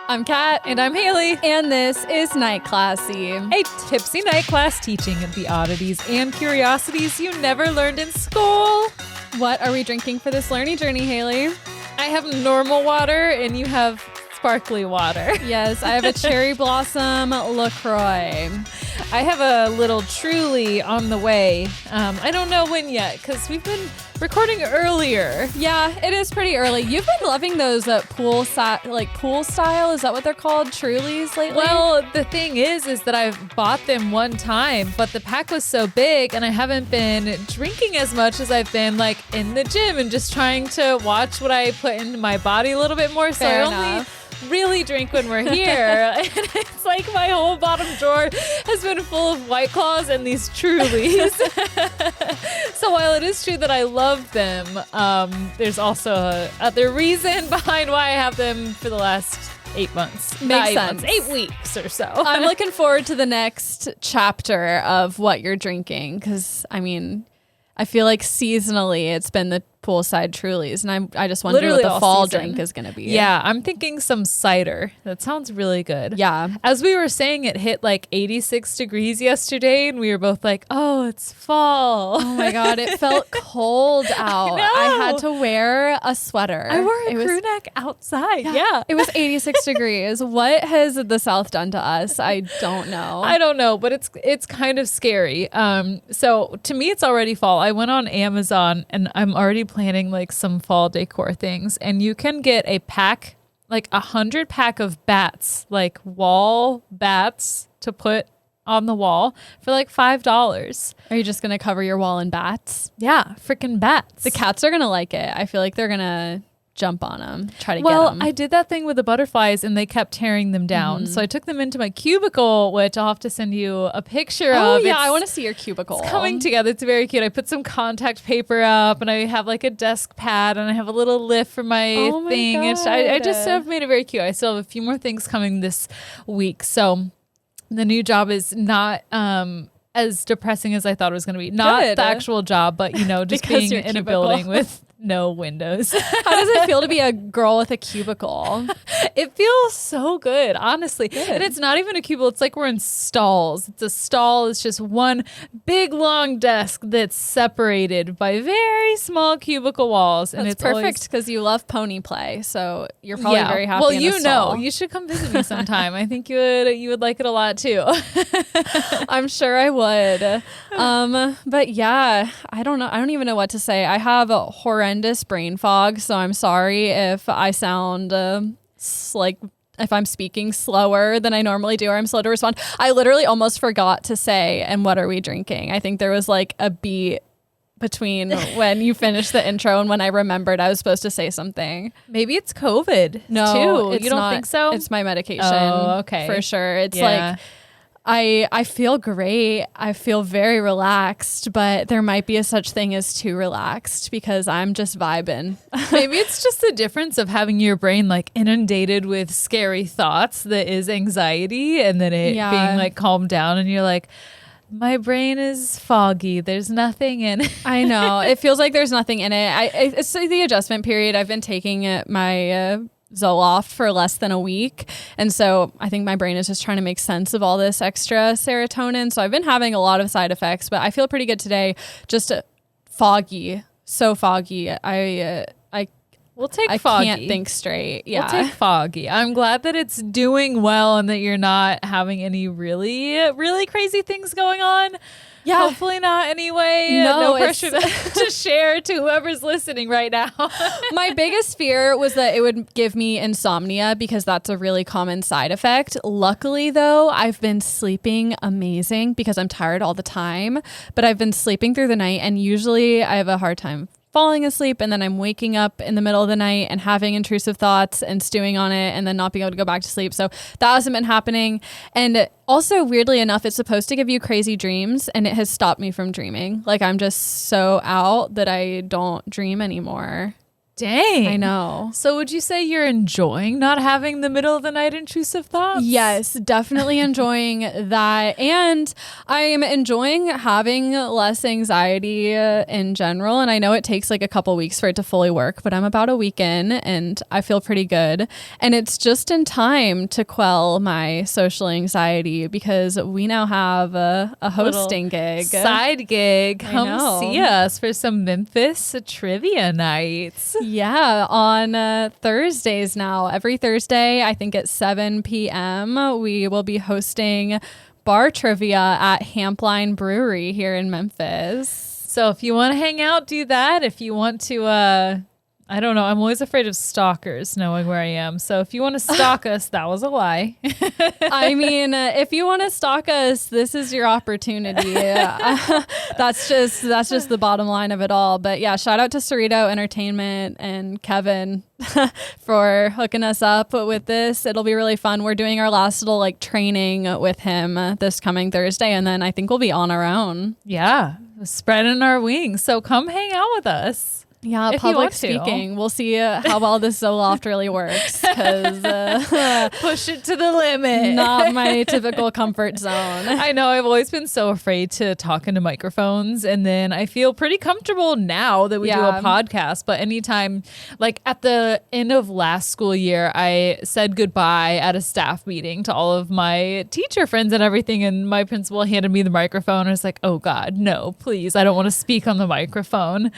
I'm Kat. And I'm Hayley. And this is Night Classy. A tipsy night class teaching the oddities and curiosities you never learned in school. What are we drinking for this learning journey, Hayley? I have normal water and you have sparkly water. Yes, I have a cherry blossom LaCroix. I have a little Truly on the way. I don't know when yet because we've been recording earlier. Yeah, it is pretty early. You've been loving those pool style. Is that what they're called? Trulies lately? Well, the thing is that I've bought them one time, but the pack was so big and I haven't been drinking as much as I've been like in the gym and just trying to watch what I put into my body a little bit more. So Fair I only enough. really drink when we're here. And it's like my whole bottom drawer has been full of White Claws and these Trulies. So while it is true that I love them, there's also other reason behind why I have them for the last 8 months. Makes sense. 8 weeks or so. I'm looking forward to the next chapter of what you're drinking because, I feel like seasonally it's been the poolside Trulies, and I just wonder Literally what the all fall season. drink is going to be. Yeah, I'm thinking some cider. That sounds really good. Yeah. As we were saying, it hit like 86 degrees yesterday, and we were both like, oh, it's fall. Oh my God, it felt cold out. I had to wear a sweater. I wore a crew neck outside. Yeah. It was 86 degrees. What has the South done to us? I don't know. I don't know, but it's kind of scary. So to me, it's already fall. I went on Amazon and I'm already planning like some fall decor things, and you can get a pack, like 100 pack of bats, like wall bats to put on the wall for like $5. Are you just going to cover your wall in bats? Yeah, freaking bats. The cats are going to like it. I feel like they're going to jump on them, try to get them. I did that thing with the butterflies and they kept tearing them down. So I took them into my cubicle, which I'll have to send you a picture of. Oh yeah, I want to see your cubicle. It's coming together. It's very cute. I put some contact paper up and I have like a desk pad and I have a little lift for my thing. I just have made it very cute. I still have a few more things coming this week. So the new job is not as depressing as I thought it was going to be. Not Good. the actual job, but just being your in a cubicle. building with no windows. How does it feel to be a girl with a cubicle? It feels so good, honestly. Good. And it's not even a cubicle. It's like we're in stalls. It's a stall. It's just one big long desk that's separated by very small cubicle walls. And That's it's perfect because you love pony play, so you're probably very happy. Well, in a you know, stall. you should come visit me sometime. I think you would like it a lot too. I'm sure I would. But yeah, I don't know. I don't even know what to say. I have a horrendous brain fog, so I'm sorry if I sound if I'm speaking slower than I normally do or I'm slow to respond. I literally almost forgot to say, and what are we drinking? I think there was like a beat between when you finished the intro and when I remembered I was supposed to say something. Maybe it's COVID. No, too. it's You don't not. think so? It's my medication. Oh, okay. For sure. It's Yeah. like I feel great. I feel very relaxed, but there might be a such thing as too relaxed because I'm just vibing. Maybe it's just the difference of having your brain like inundated with scary thoughts that is anxiety, and then it being like calmed down and you're like, my brain is foggy. There's nothing in it. I know. It feels like there's nothing in it. It's the adjustment period. I've been taking my Zoloft for less than a week. And so I think my brain is just trying to make sense of all this extra serotonin. So I've been having a lot of side effects, but I feel pretty good today. Just foggy. So foggy. We'll take I foggy. can't think straight. Yeah. We'll take foggy. I'm glad that it's doing well and that you're not having any really, really crazy things going on. Yeah. Hopefully not anyway. No pressure to share to whoever's listening right now. My biggest fear was that it would give me insomnia because that's a really common side effect. Luckily, though, I've been sleeping amazing because I'm tired all the time, but I've been sleeping through the night, and usually I have a hard time falling asleep, and then I'm waking up in the middle of the night and having intrusive thoughts and stewing on it and then not being able to go back to sleep. So that hasn't been happening. And also, weirdly enough, it's supposed to give you crazy dreams, and it has stopped me from dreaming. Like, I'm just so out that I don't dream anymore. Dang. I know. So would you say you're enjoying not having the middle of the night intrusive thoughts? Yes, definitely enjoying that. And I'm enjoying having less anxiety in general. And I know it takes like a couple weeks for it to fully work, but I'm about a week in and I feel pretty good. And it's just in time to quell my social anxiety because we now have a hosting gig. Side gig. Come see us for some Memphis trivia nights. Yeah, on Thursdays now. Every Thursday, I think at 7 p.m., we will be hosting bar trivia at Hampline Brewery here in Memphis. So if you want to hang out, do that. If you want to, I don't know. I'm always afraid of stalkers knowing where I am. So if you want to stalk us, that was a lie. I mean, if you want to stalk us, this is your opportunity. That's just the bottom line of it all. But yeah, shout out to Cerrito Entertainment and Kevin for hooking us up with this. It'll be really fun. We're doing our last little like training with him this coming Thursday, and then I think we'll be on our own. Yeah, spreading our wings. So come hang out with us. Yeah, if public speaking. We'll see how well this Zoloft really works because push it to the limit. Not my typical comfort zone. I know. I've always been so afraid to talk into microphones, and then I feel pretty comfortable now that we do a podcast. But anytime, like at the end of last school year, I said goodbye at a staff meeting to all of my teacher friends and everything, and my principal handed me the microphone. I was like, oh God, no, please. I don't want to speak on the microphone.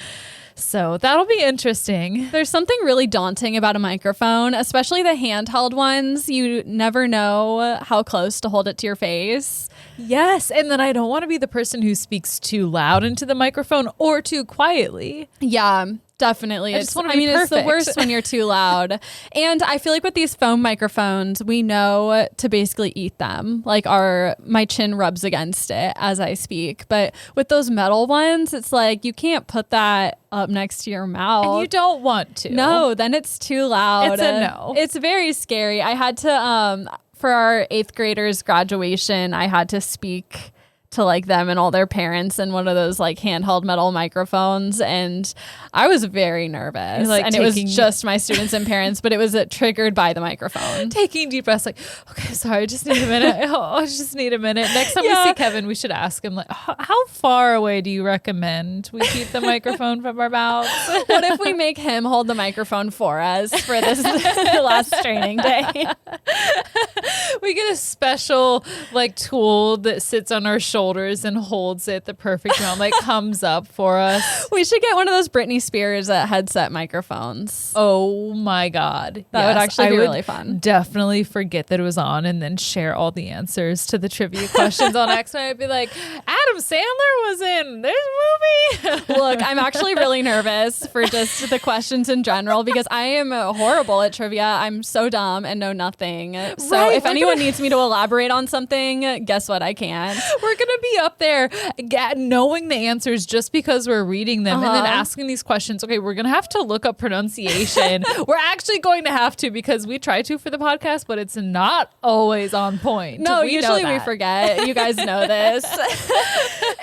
So that'll be interesting. There's something really daunting about a microphone, especially the handheld ones. You never know how close to hold it to your face. Yes. And then I don't want to be the person who speaks too loud into the microphone or too quietly. Yeah. Definitely. It's the worst when you're too loud. And I feel like with these foam microphones, we know to basically eat them. Like my chin rubs against it as I speak. But with those metal ones, it's like you can't put that up next to your mouth. And you don't want to. No, then it's too loud. It's a no. It's very scary. I had to, for our 8th graders graduation, I had to speak to like them and all their parents in one of those like handheld metal microphones, and I was very nervous. Like, and it was just my students and parents, but it was triggered by the microphone. Taking deep breaths, like, okay, sorry, I just need a minute. I just need a minute. Next time we see Kevin, we should ask him, like, how far away do you recommend we keep the microphone from our mouths? What if we make him hold the microphone for us for this last training day? We get a special like tool that sits on our shoulders and holds it the perfect amount, like comes up for us. We should get one of those Britney Spears headset microphones. Oh my God. That would actually be really fun. Definitely forget that it was on and then share all the answers to the trivia questions on X. And I'd be like, Adam Sandler was in this movie. Look, I'm actually really nervous for just the questions in general because I am horrible at trivia. I'm so dumb and know nothing. So if anyone needs me to elaborate on something, guess what? I can't. We're going to be up there knowing the answers just because we're reading them and then asking these questions. Okay, we're going to have to look up pronunciation. We're actually going to have to because we try to for the podcast, but it's not always on point. No, usually we forget. You guys know this.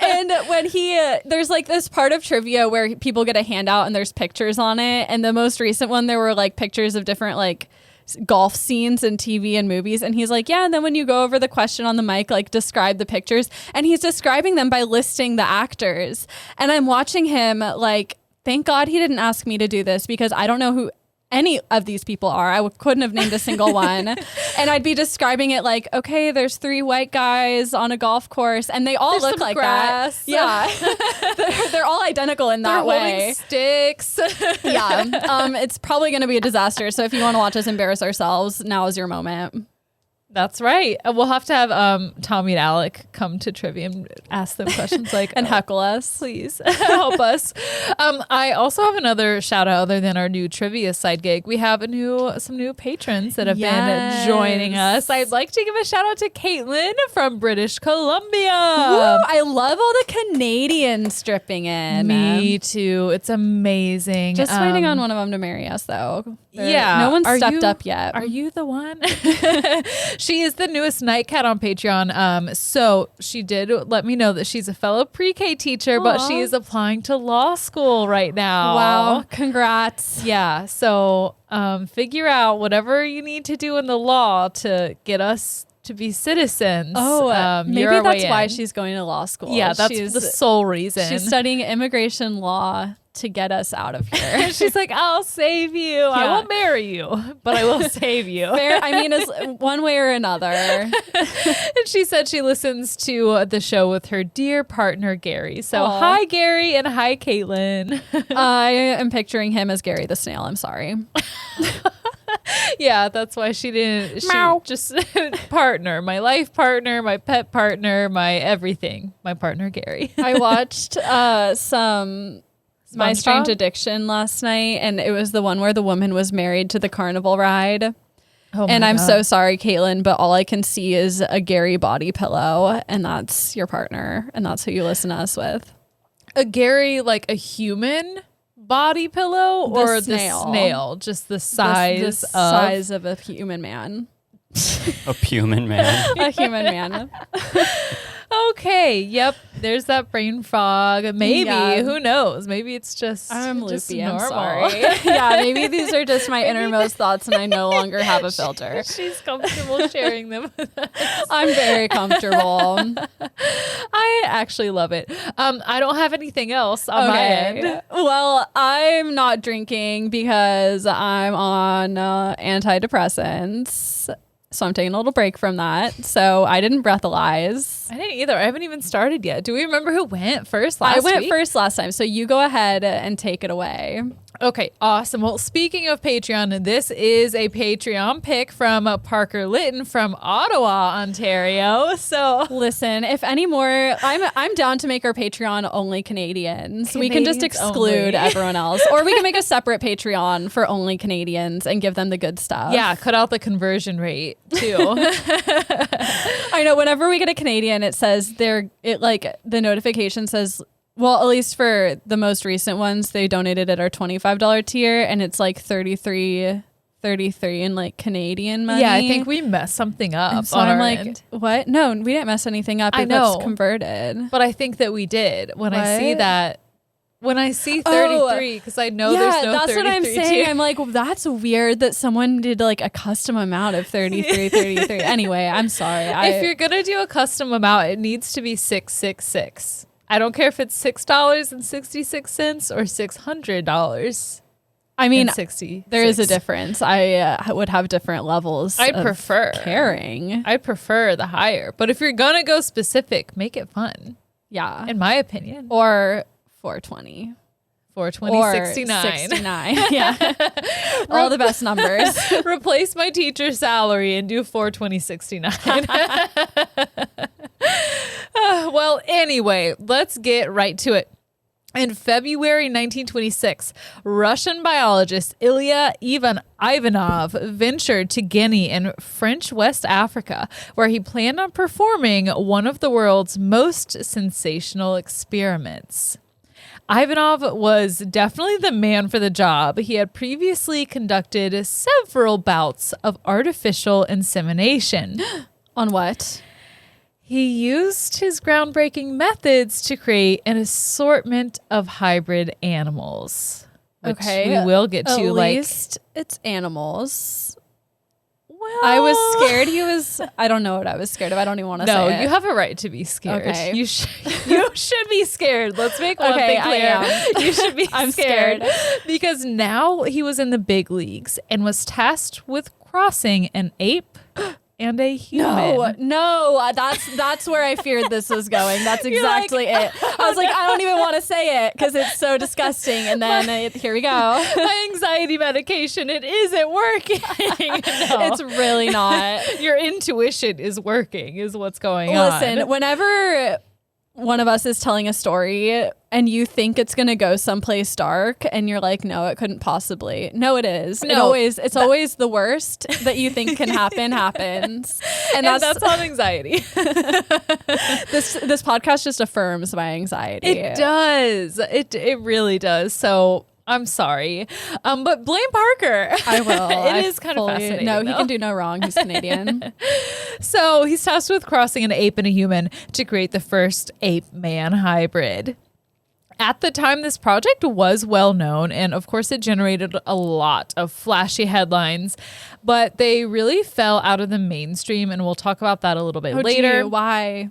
And when there's like this part of trivia where people get a handout and there's pictures on it. And the most recent one, there were like pictures of different like golf scenes in TV and movies, and he's like, yeah, and then when you go over the question on the mic, like describe the pictures, and he's describing them by listing the actors, and I'm watching him like, thank God he didn't ask me to do this because I don't know who any of these people are. I couldn't have named a single one. And I'd be describing it like, okay, there's 3 white guys on a golf course and they all look like grass. that. Yeah. They're all identical in that way. Sticks. Yeah. It's probably going to be a disaster. So if you want to watch us embarrass ourselves, now is your moment. That's right. We'll have to have Tommy and Alec come to trivia and ask them questions like and heckle us. Please help us. I also have another shout out other than our new trivia side gig. We have some new patrons that have been joining us. I'd like to give a shout out to Caitlin from British Columbia. Woo, I love all the Canadians stripping in. Me too. It's amazing. Just waiting on one of them to marry us though. Yeah. No one's stepped up yet. Are you the one? She is the newest night cat on Patreon. So she did let me know that she's a fellow pre-K teacher, but she is applying to law school right now. Wow. Congrats. Yeah. So figure out whatever you need to do in the law to get us to be citizens. Maybe that's why she's going to law school. Yeah, that's the sole reason. She's studying immigration law to get us out of here. She's like, I'll save you. Yeah. I won't marry you, but I will save you. Fair, I mean, it's one way or another. And she said she listens to the show with her dear partner, Gary. So hi, Gary, and hi, Caitlin. I am picturing him as Gary the snail. I'm sorry. Yeah, that's why she didn't. She just partner, my life partner, my pet partner, my everything, my partner, Gary. I watched some My Strange Addiction last night, and it was the one where the woman was married to the carnival ride. And I'm so sorry, Caitlin, but all I can see is a Gary body pillow, and that's your partner, and that's who you listen to us with. A Gary, like a human body pillow, or the snail? Just the size, size of a human man. A human man. A human man. Okay. Yep. There's that brain fog. Maybe. Yeah. Who knows? Maybe it's just I'm loopy. Normal. I'm sorry. Yeah. Maybe these are just my innermost thoughts, and I no longer have a filter. She's comfortable sharing them with us. I'm very comfortable. I actually love it. I don't have anything else on my end. Well, I'm not drinking because I'm on antidepressants. So I'm taking a little break from that. So I didn't breathalyze. I didn't either. I haven't even started yet. Do we remember who went first last week? I went first last time. So you go ahead and take it away. Okay, awesome. Well, speaking of Patreon, this is a Patreon pick from Parker Litton from Ottawa, Ontario. So listen, if any more, I'm down to make our Patreon only Canadians. We can just exclude everyone else, or we can make a separate Patreon for only Canadians and give them the good stuff. Yeah, cut out the conversion rate too. I know. Whenever we get a Canadian, it says the notification says. Well, at least for the most recent ones, they donated at our $25 tier, and it's like $33 in like Canadian money. Yeah, I think we messed something up. And so I'm like, end. What? No, we didn't mess anything up. I know. That's converted. But I think that we did. When I see that, when I see 33, because I know there's no 33 that's what I'm saying. tier. I'm like, well, that's weird that someone did like a custom amount of 33. Anyway, I'm sorry. If you're going to do a custom amount, it needs to be 666. I don't care if it's $6.66 or $600. I mean, there is a difference. I would have different levels. I prefer caring. I prefer the higher. But if you're gonna go specific, make it fun. Yeah, in my opinion. Or 420. 69. 69. Yeah. All the best numbers. Replace my teacher's salary and do 420.69. Well, anyway, let's get right to it. In February 1926, Russian biologist Ilya Ivanov ventured to Guinea in French West Africa, where he planned on performing one of the world's most sensational experiments. Ivanov was definitely the man for the job. He had previously conducted several bouts of artificial insemination. On what? He used his groundbreaking methods to create an assortment of hybrid animals. Which we will get to. At least it's animals. Well, I was scared he was. I don't know what I was scared of. I don't even want to say it. No, you have a right to be scared. Okay. You should be scared. Let's make one thing clear. You should be I'm scared. Because now he was in the big leagues and was tasked with crossing an ape and a human. No, that's where I feared this was going. That's exactly it. I was like, I don't even want to say it because it's so disgusting. And then here we go. My anxiety medication, it isn't working. No. It's really not. Your intuition is working, is what's going on. Listen, whenever one of us is telling a story and you think it's going to go someplace dark and you're like, no, it couldn't possibly. No, it is. No, it's always the worst that you think can happen happens. And that's on anxiety. This podcast just affirms my anxiety. It does. It really does. So I'm sorry. But blame Parker. I will. It is kind of fascinating. No, he though. can do no wrong. He's Canadian. So he's tasked with crossing an ape and a human to create the first ape-man hybrid. At the time, this project was well known, and of course it generated a lot of flashy headlines, but they really fell out of the mainstream, and we'll talk about that a little bit later. Gee, why?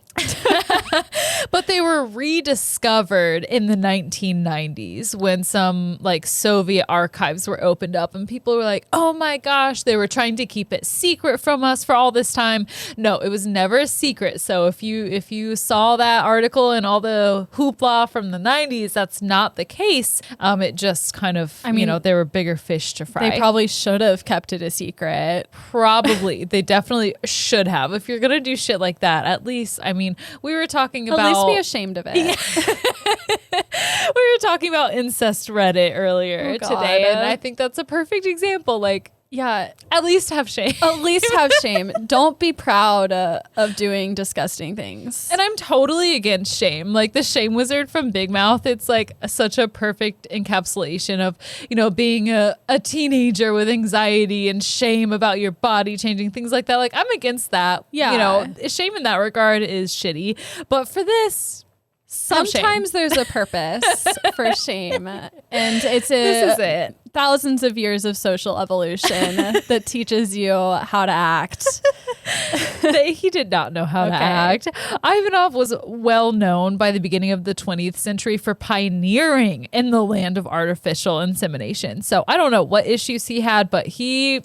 But they were rediscovered in the 1990s when some like Soviet archives were opened up and people were like, oh my gosh, they were trying to keep it secret from us for all this time. No, it was never a secret. So if you saw that article and all the hoopla from the 90s, that's not the case. It just kind of, there were bigger fish to fry. They probably should have kept it a secret. Probably. They definitely should have. If you're going to do shit like that, at least, we were talking about... At least be ashamed of it. Yeah. We were talking about incest Reddit earlier today, and I think that's a perfect example. Like, yeah, at least have shame. At least have shame. Don't be proud of doing disgusting things. And I'm totally against shame. Like the shame wizard from Big Mouth, it's like such a perfect encapsulation of, being a teenager with anxiety and shame about your body changing, things like that. Like I'm against that. Yeah. Shame in that regard is shitty. But for this... Sometimes there's a purpose for shame, and this is it. Thousands of years of social evolution that teaches you how to act. He did not know how to act. Ivanov was well known by the beginning of the 20th century for pioneering in the land of artificial insemination. So I don't know what issues he had, but he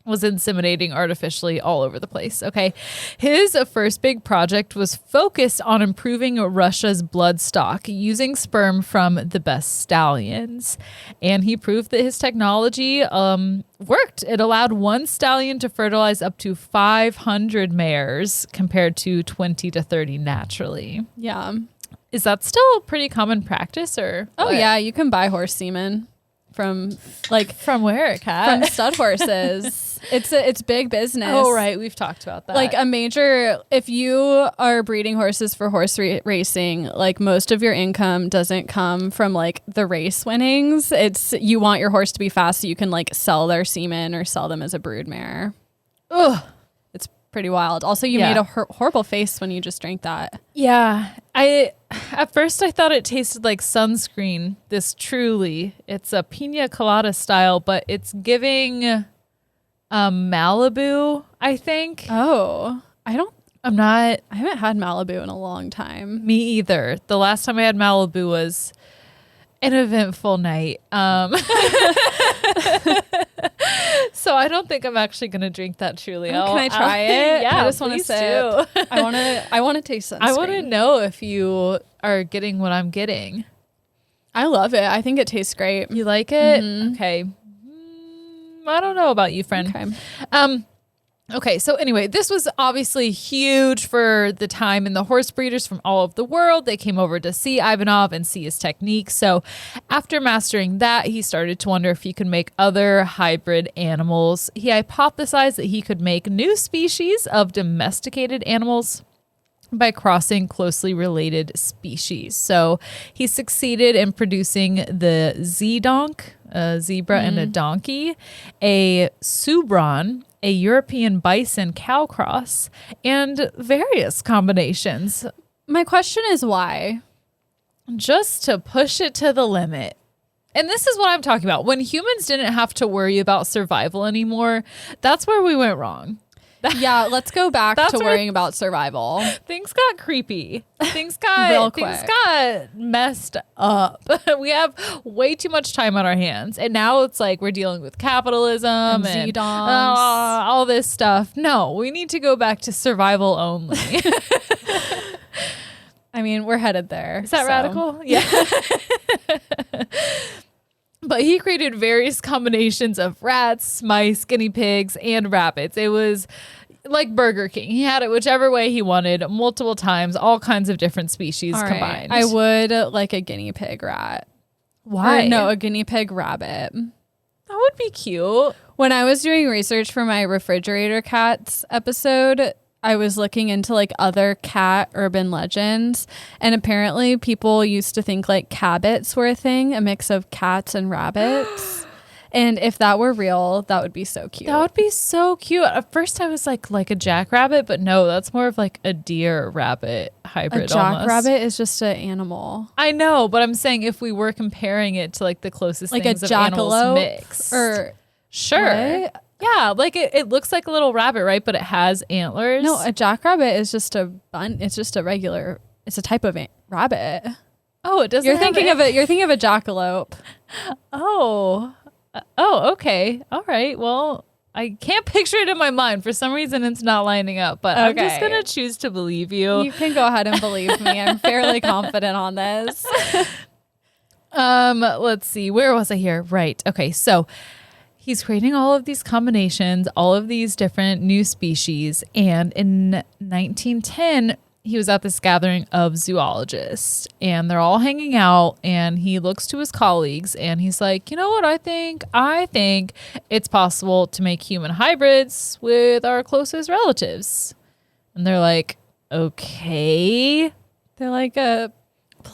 was inseminating artificially all over the place. Okay. His first big project was focused on improving Russia's blood stock using sperm from the best stallions. And he proved that his technology worked. It allowed one stallion to fertilize up to 500 mares compared to 20 to 30 naturally. Yeah. Is that still pretty common practice or? Oh what? yeah. You can buy horse semen from where, Kat? From stud horses. It's big business. Oh, right. We've talked about that. Like if you are breeding horses for horse racing, like most of your income doesn't come from like the race winnings. It's you want your horse to be fast so you can like sell their semen or sell them as a brood mare. Ugh. It's pretty wild. Also, you made a horrible face when you just drank that. Yeah. At first I thought it tasted like sunscreen. It's a pina colada style, but it's giving Malibu, I think. Oh, I haven't had Malibu in a long time. Me either. The last time I had Malibu was an eventful night. So I don't think I'm actually going to drink that truly. Can I try it? Yeah, I just want to sip. I want to taste sunscreen. I want to know if you are getting what I'm getting. I love it. I think it tastes great. You like it? Mm-hmm. Okay. I don't know about you, friend. Okay. Okay, so anyway, this was obviously huge for the time, and the horse breeders from all over the world, they came over to see Ivanov and see his technique. So after mastering that, he started to wonder if he could make other hybrid animals. He hypothesized that he could make new species of domesticated animals by crossing closely related species. So he succeeded in producing the Z-donk, a zebra and a donkey, a Subron, a European bison cow cross, and various combinations. My question is why? Just to push it to the limit. And this is what I'm talking about. When humans didn't have to worry about survival anymore, that's where we went wrong. Yeah, let's go back to worrying about survival. Things got creepy. Things got messed up. We have way too much time on our hands. And now it's like we're dealing with capitalism and all this stuff. No, we need to go back to survival only. We're headed there. Is that radical? Yeah. But he created various combinations of rats, mice, guinea pigs, and rabbits. It was like Burger King. He had it whichever way he wanted, multiple times, all kinds of different species combined. I would like a guinea pig rat. Why? No, a guinea pig rabbit. That would be cute. When I was doing research for my refrigerator cats episode, I was looking into like other cat urban legends, and apparently people used to think like cabbits were a thing, a mix of cats and rabbits. And if that were real, that would be so cute. That would be so cute. At first I was like a jackrabbit, but no, that's more of like a deer rabbit hybrid. A jackrabbit is just an animal. I know, but I'm saying if we were comparing it to like the closest Like things a of animals jackalope mixed. or sure. what? Yeah, like it looks like a little rabbit, right? But it has antlers. No, a jackrabbit is just it's just a regular, it's a type of rabbit. Oh, it doesn't. You're thinking of a jackalope. Oh, okay. All right. Well, I can't picture it in my mind. For some reason, it's not lining up, but I'm just going to choose to believe you. You can go ahead and believe me. I'm fairly confident on this. Let's see. Where was I here? Right. Okay. So he's creating all of these combinations, all of these different new species. And in 1910, he was at this gathering of zoologists, and they're all hanging out, and he looks to his colleagues and he's like, you know what, I think it's possible to make human hybrids with our closest relatives. And they're like, okay. They're like,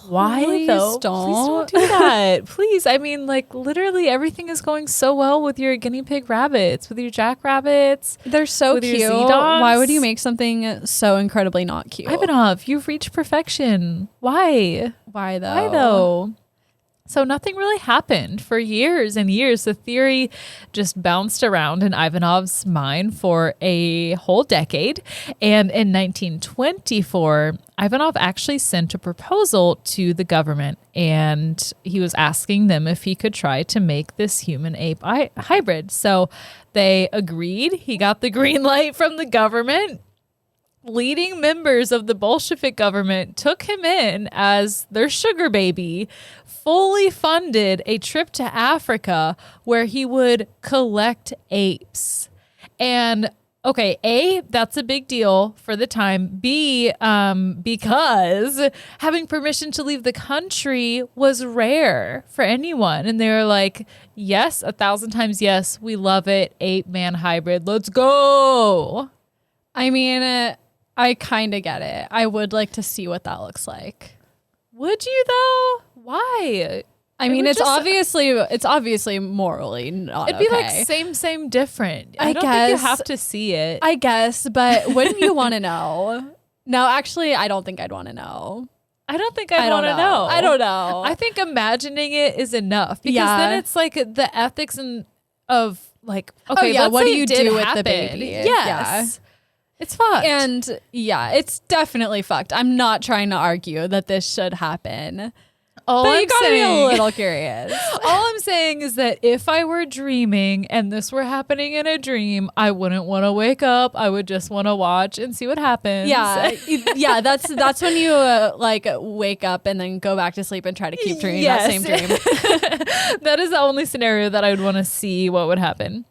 why please though? don't. Please don't do that. Please. I mean, like literally everything is going so well with your guinea pig rabbits, with your jackrabbits. They're so with your cute. Z-dogs. Why would you make something so incredibly not cute? Ivanov, you've reached perfection. Why? Why though? Why though? So nothing really happened for years and years. The theory just bounced around in Ivanov's mind for a whole decade. And in 1924, Ivanov actually sent a proposal to the government, and he was asking them if he could try to make this human-ape hybrid. So they agreed. He got the green light from the government. Leading members of the Bolshevik government took him in as their sugar baby, fully funded a trip to Africa where he would collect apes. And okay, A, that's a big deal for the time. B, because having permission to leave the country was rare for anyone. And they were like, yes, 1,000 times yes, we love it. Ape-man hybrid, let's go. I mean, I kind of get it. I would like to see what that looks like. Would you though? Why? I mean, it's obviously morally not It'd be okay. like same, different. I don't guess. think you have to see it. I guess, but wouldn't you want to know? No, actually, I don't think I'd want to know. I don't think I want to know. I don't know. I think imagining it is enough because then it's like the ethics of like, okay, let's what say do you it did do with happen. the baby? Yes. It's fucked. And yeah, it's definitely fucked. I'm not trying to argue that this should happen. But you gotta be a little curious. All I'm saying is that if I were dreaming and this were happening in a dream, I wouldn't want to wake up. I would just want to watch and see what happens. Yeah, yeah. That's when you like wake up and then go back to sleep and try to keep dreaming that same dream. That is the only scenario that I would want to see what would happen.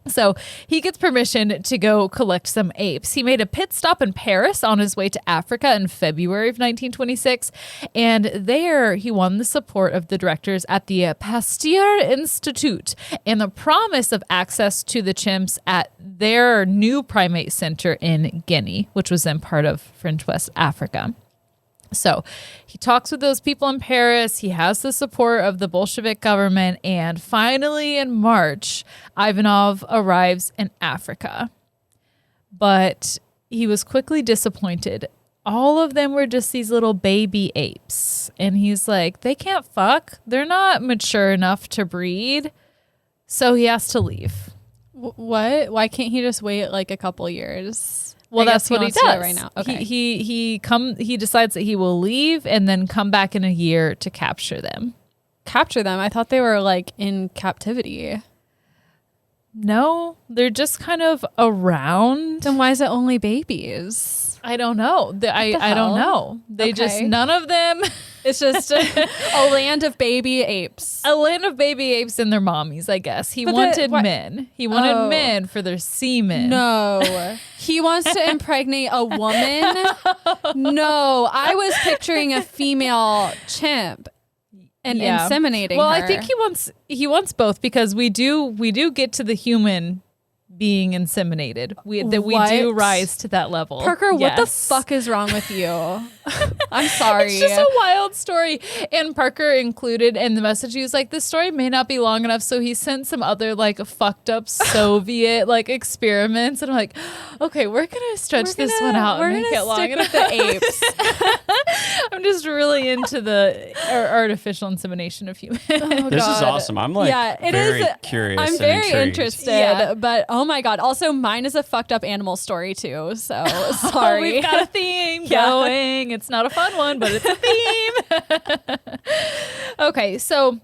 So he gets permission to go collect some apes. He made a pit stop in Paris on his way to Africa in February of 1926. And there he won the support of the directors at the Pasteur Institute and the promise of access to the chimps at their new primate center in Guinea, which was then part of French West Africa. So he talks with those people in Paris. He has the support of the Bolshevik government. And finally, in March, Ivanov arrives in Africa. But he was quickly disappointed. All of them were just these little baby apes. And he's like, they can't fuck. They're not mature enough to breed. So he has to leave. What? Why can't he just wait like a couple years? Well, that's what he does right now. Okay. He decides that he will leave and then come back in a year to capture them. Capture them? I thought they were like in captivity. No, they're just kind of around. Then why is it only babies? I don't know. I don't know. They just, none of them. It's just a land of baby apes. A land of baby apes and their mommies, I guess. He wanted men. He wanted men for their semen. No. He wants to impregnate a woman? No. I was picturing a female chimp and inseminating her. I think he wants both because we do get to the human being inseminated. We What? do rise to that level. Parker, what the Yes. fuck is wrong with you? I'm sorry. It's just a wild story. And Parker included in the message, he was like, this story may not be long enough. So he sent some other like fucked up Soviet like experiments. And I'm like, okay, we're going to stretch this one out and make it long stick enough. with the apes. I'm just really into the artificial insemination of humans. Oh, This is God. awesome. I'm like it very is. curious. I'm and very intrigued. interested, Yeah. but oh my God. Also, mine is a fucked up animal story too. So sorry. We've got a theme going. It's not a fun one, but it's a theme. Okay, so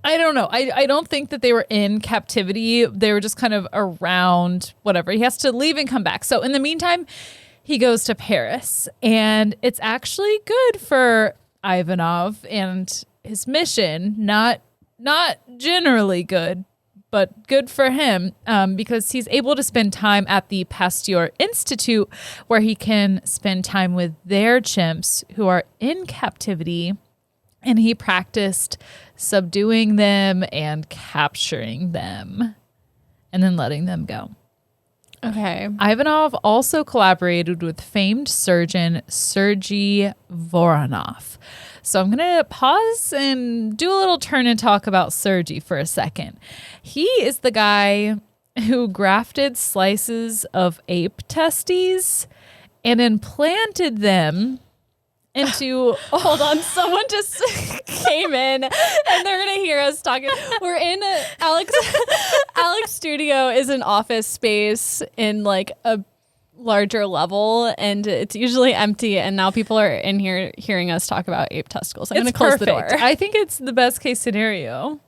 I don't know. I don't think that they were in captivity. They were just kind of around whatever. He has to leave and come back. So in the meantime, he goes to Paris, and it's actually good for Ivanov and his mission. Not generally good, but good for him because he's able to spend time at the Pasteur Institute where he can spend time with their chimps who are in captivity. And he practiced subduing them and capturing them and then letting them go. Okay. Ivanov also collaborated with famed surgeon Sergei Voronov. So I'm going to pause and do a little turn and talk about Sergei for a second. He is the guy who grafted slices of ape testes and implanted them into... Hold on. Someone just came in and they're going to hear us talking. We're in Alex studio is an office space in like a larger level, and it's usually empty, and now people are in here hearing us talk about ape testicles. I'm going to close the door. I think it's the best case scenario.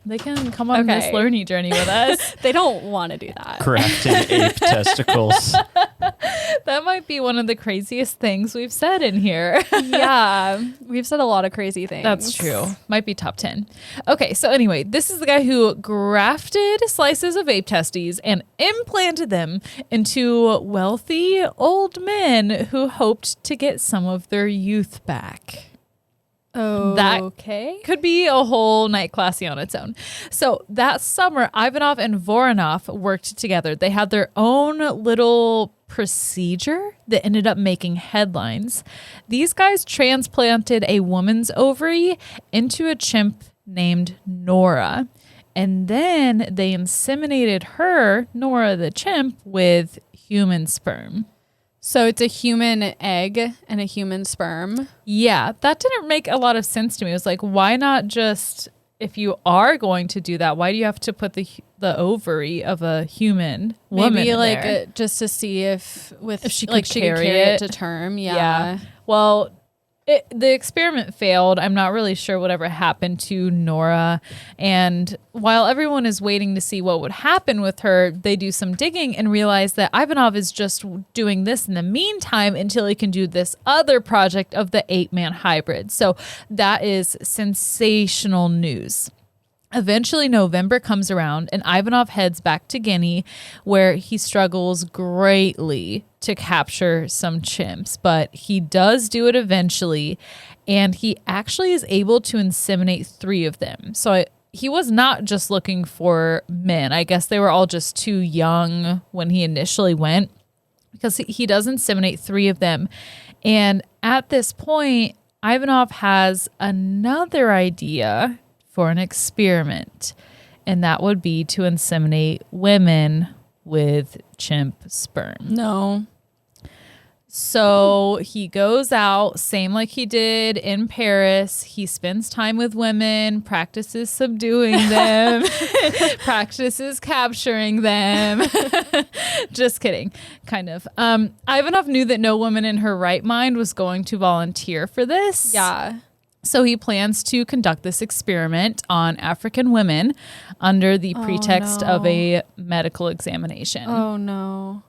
They can come on this learning journey with us. They don't want to do that. Crafting ape testicles. That might be one of the craziest things we've said in here. Yeah, we've said a lot of crazy things. That's true. Might be top 10. Okay, so anyway, this is the guy who grafted slices of ape testes and implanted them into wealthy old men who hoped to get some of their youth back. Okay. Could be a whole night classy on its own. So that summer, Ivanov and Voronov worked together. They had their own little procedure that ended up making headlines. These guys transplanted a woman's ovary into a chimp named Nora. And then they inseminated her, Nora the chimp, with human sperm. So it's a human egg and a human sperm. Yeah, that didn't make a lot of sense to me. It was like, why not just, if you are going to do that, why do you have to put the ovary of a human woman Maybe in like there? just to see if she like could she carry could carry it it to term. Yeah. Well, the experiment failed. I'm not really sure whatever happened to Nora. And while everyone is waiting to see what would happen with her, they do some digging and realize that Ivanov is just doing this in the meantime until he can do this other project of the 8-man hybrid. So that is sensational news. Eventually, November comes around and Ivanov heads back to Guinea, where he struggles greatly to capture some chimps, but he does do it eventually, and he actually is able to inseminate 3 of them. So he was not just looking for men. I guess they were all just too young when he initially went, because he does inseminate 3 of them. And at this point, Ivanov has another idea for an experiment, and that would be to inseminate women with chimp sperm. No. So he goes out, same like he did in Paris. He spends time with women, practices subduing them, practices capturing them. Just kidding, kind of. Ivanov knew that no woman in her right mind was going to volunteer for this. Yeah. So he plans to conduct this experiment on African women under the pretext of a medical examination. Oh, no.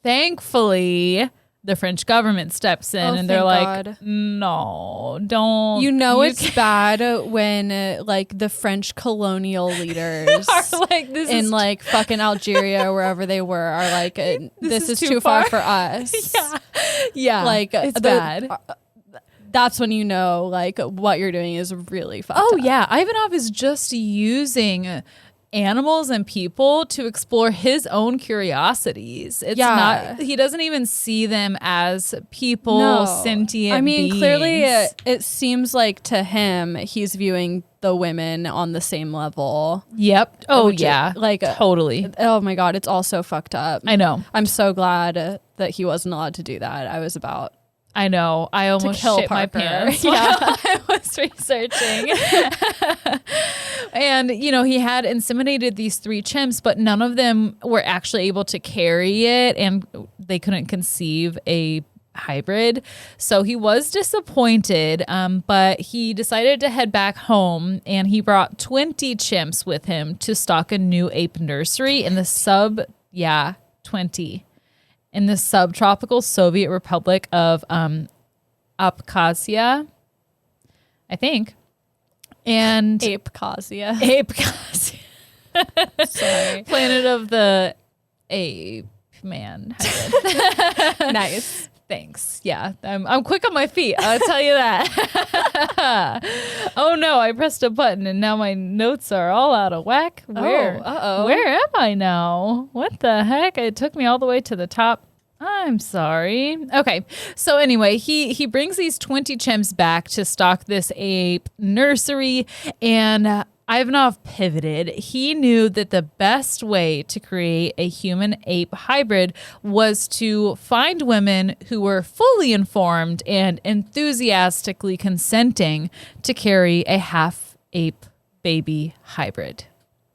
Thankfully, the French government steps in and they're like, God. no, don't. It's bad when like the French colonial leaders are like, this in is like fucking Algeria or wherever they were are like, this is too far for us. yeah, Like it's bad. That's when you know like what you're doing is really fucked up. Yeah, Ivanov is just using animals and people to explore his own curiosities. It's not, he doesn't even see them as people, sentient beings. Clearly it seems like to him, he's viewing the women on the same level. Yep. Oh, yeah. Totally. Oh my God. It's all so fucked up. I know. I'm so glad that he wasn't allowed to do that. I know. I almost shit my pants. Yeah, I was researching. And, he had inseminated these 3 chimps, but none of them were actually able to carry it, and they couldn't conceive a hybrid. So he was disappointed, but he decided to head back home, and he brought 20 chimps with him to stock a new ape nursery in the 20. In the subtropical Soviet Republic of Abkhazia, I think. And Apekazia. Sorry. Planet of the Ape Man. Nice. Thanks. Yeah, I'm quick on my feet. I'll tell you that. Oh no, I pressed a button and now my notes are all out of whack. Where am I now? What the heck? It took me all the way to the top. I'm sorry. Okay. So anyway, he brings these 20 chimps back to stock this ape nursery, and Ivanov pivoted. He knew that the best way to create a human-ape hybrid was to find women who were fully informed and enthusiastically consenting to carry a half-ape baby hybrid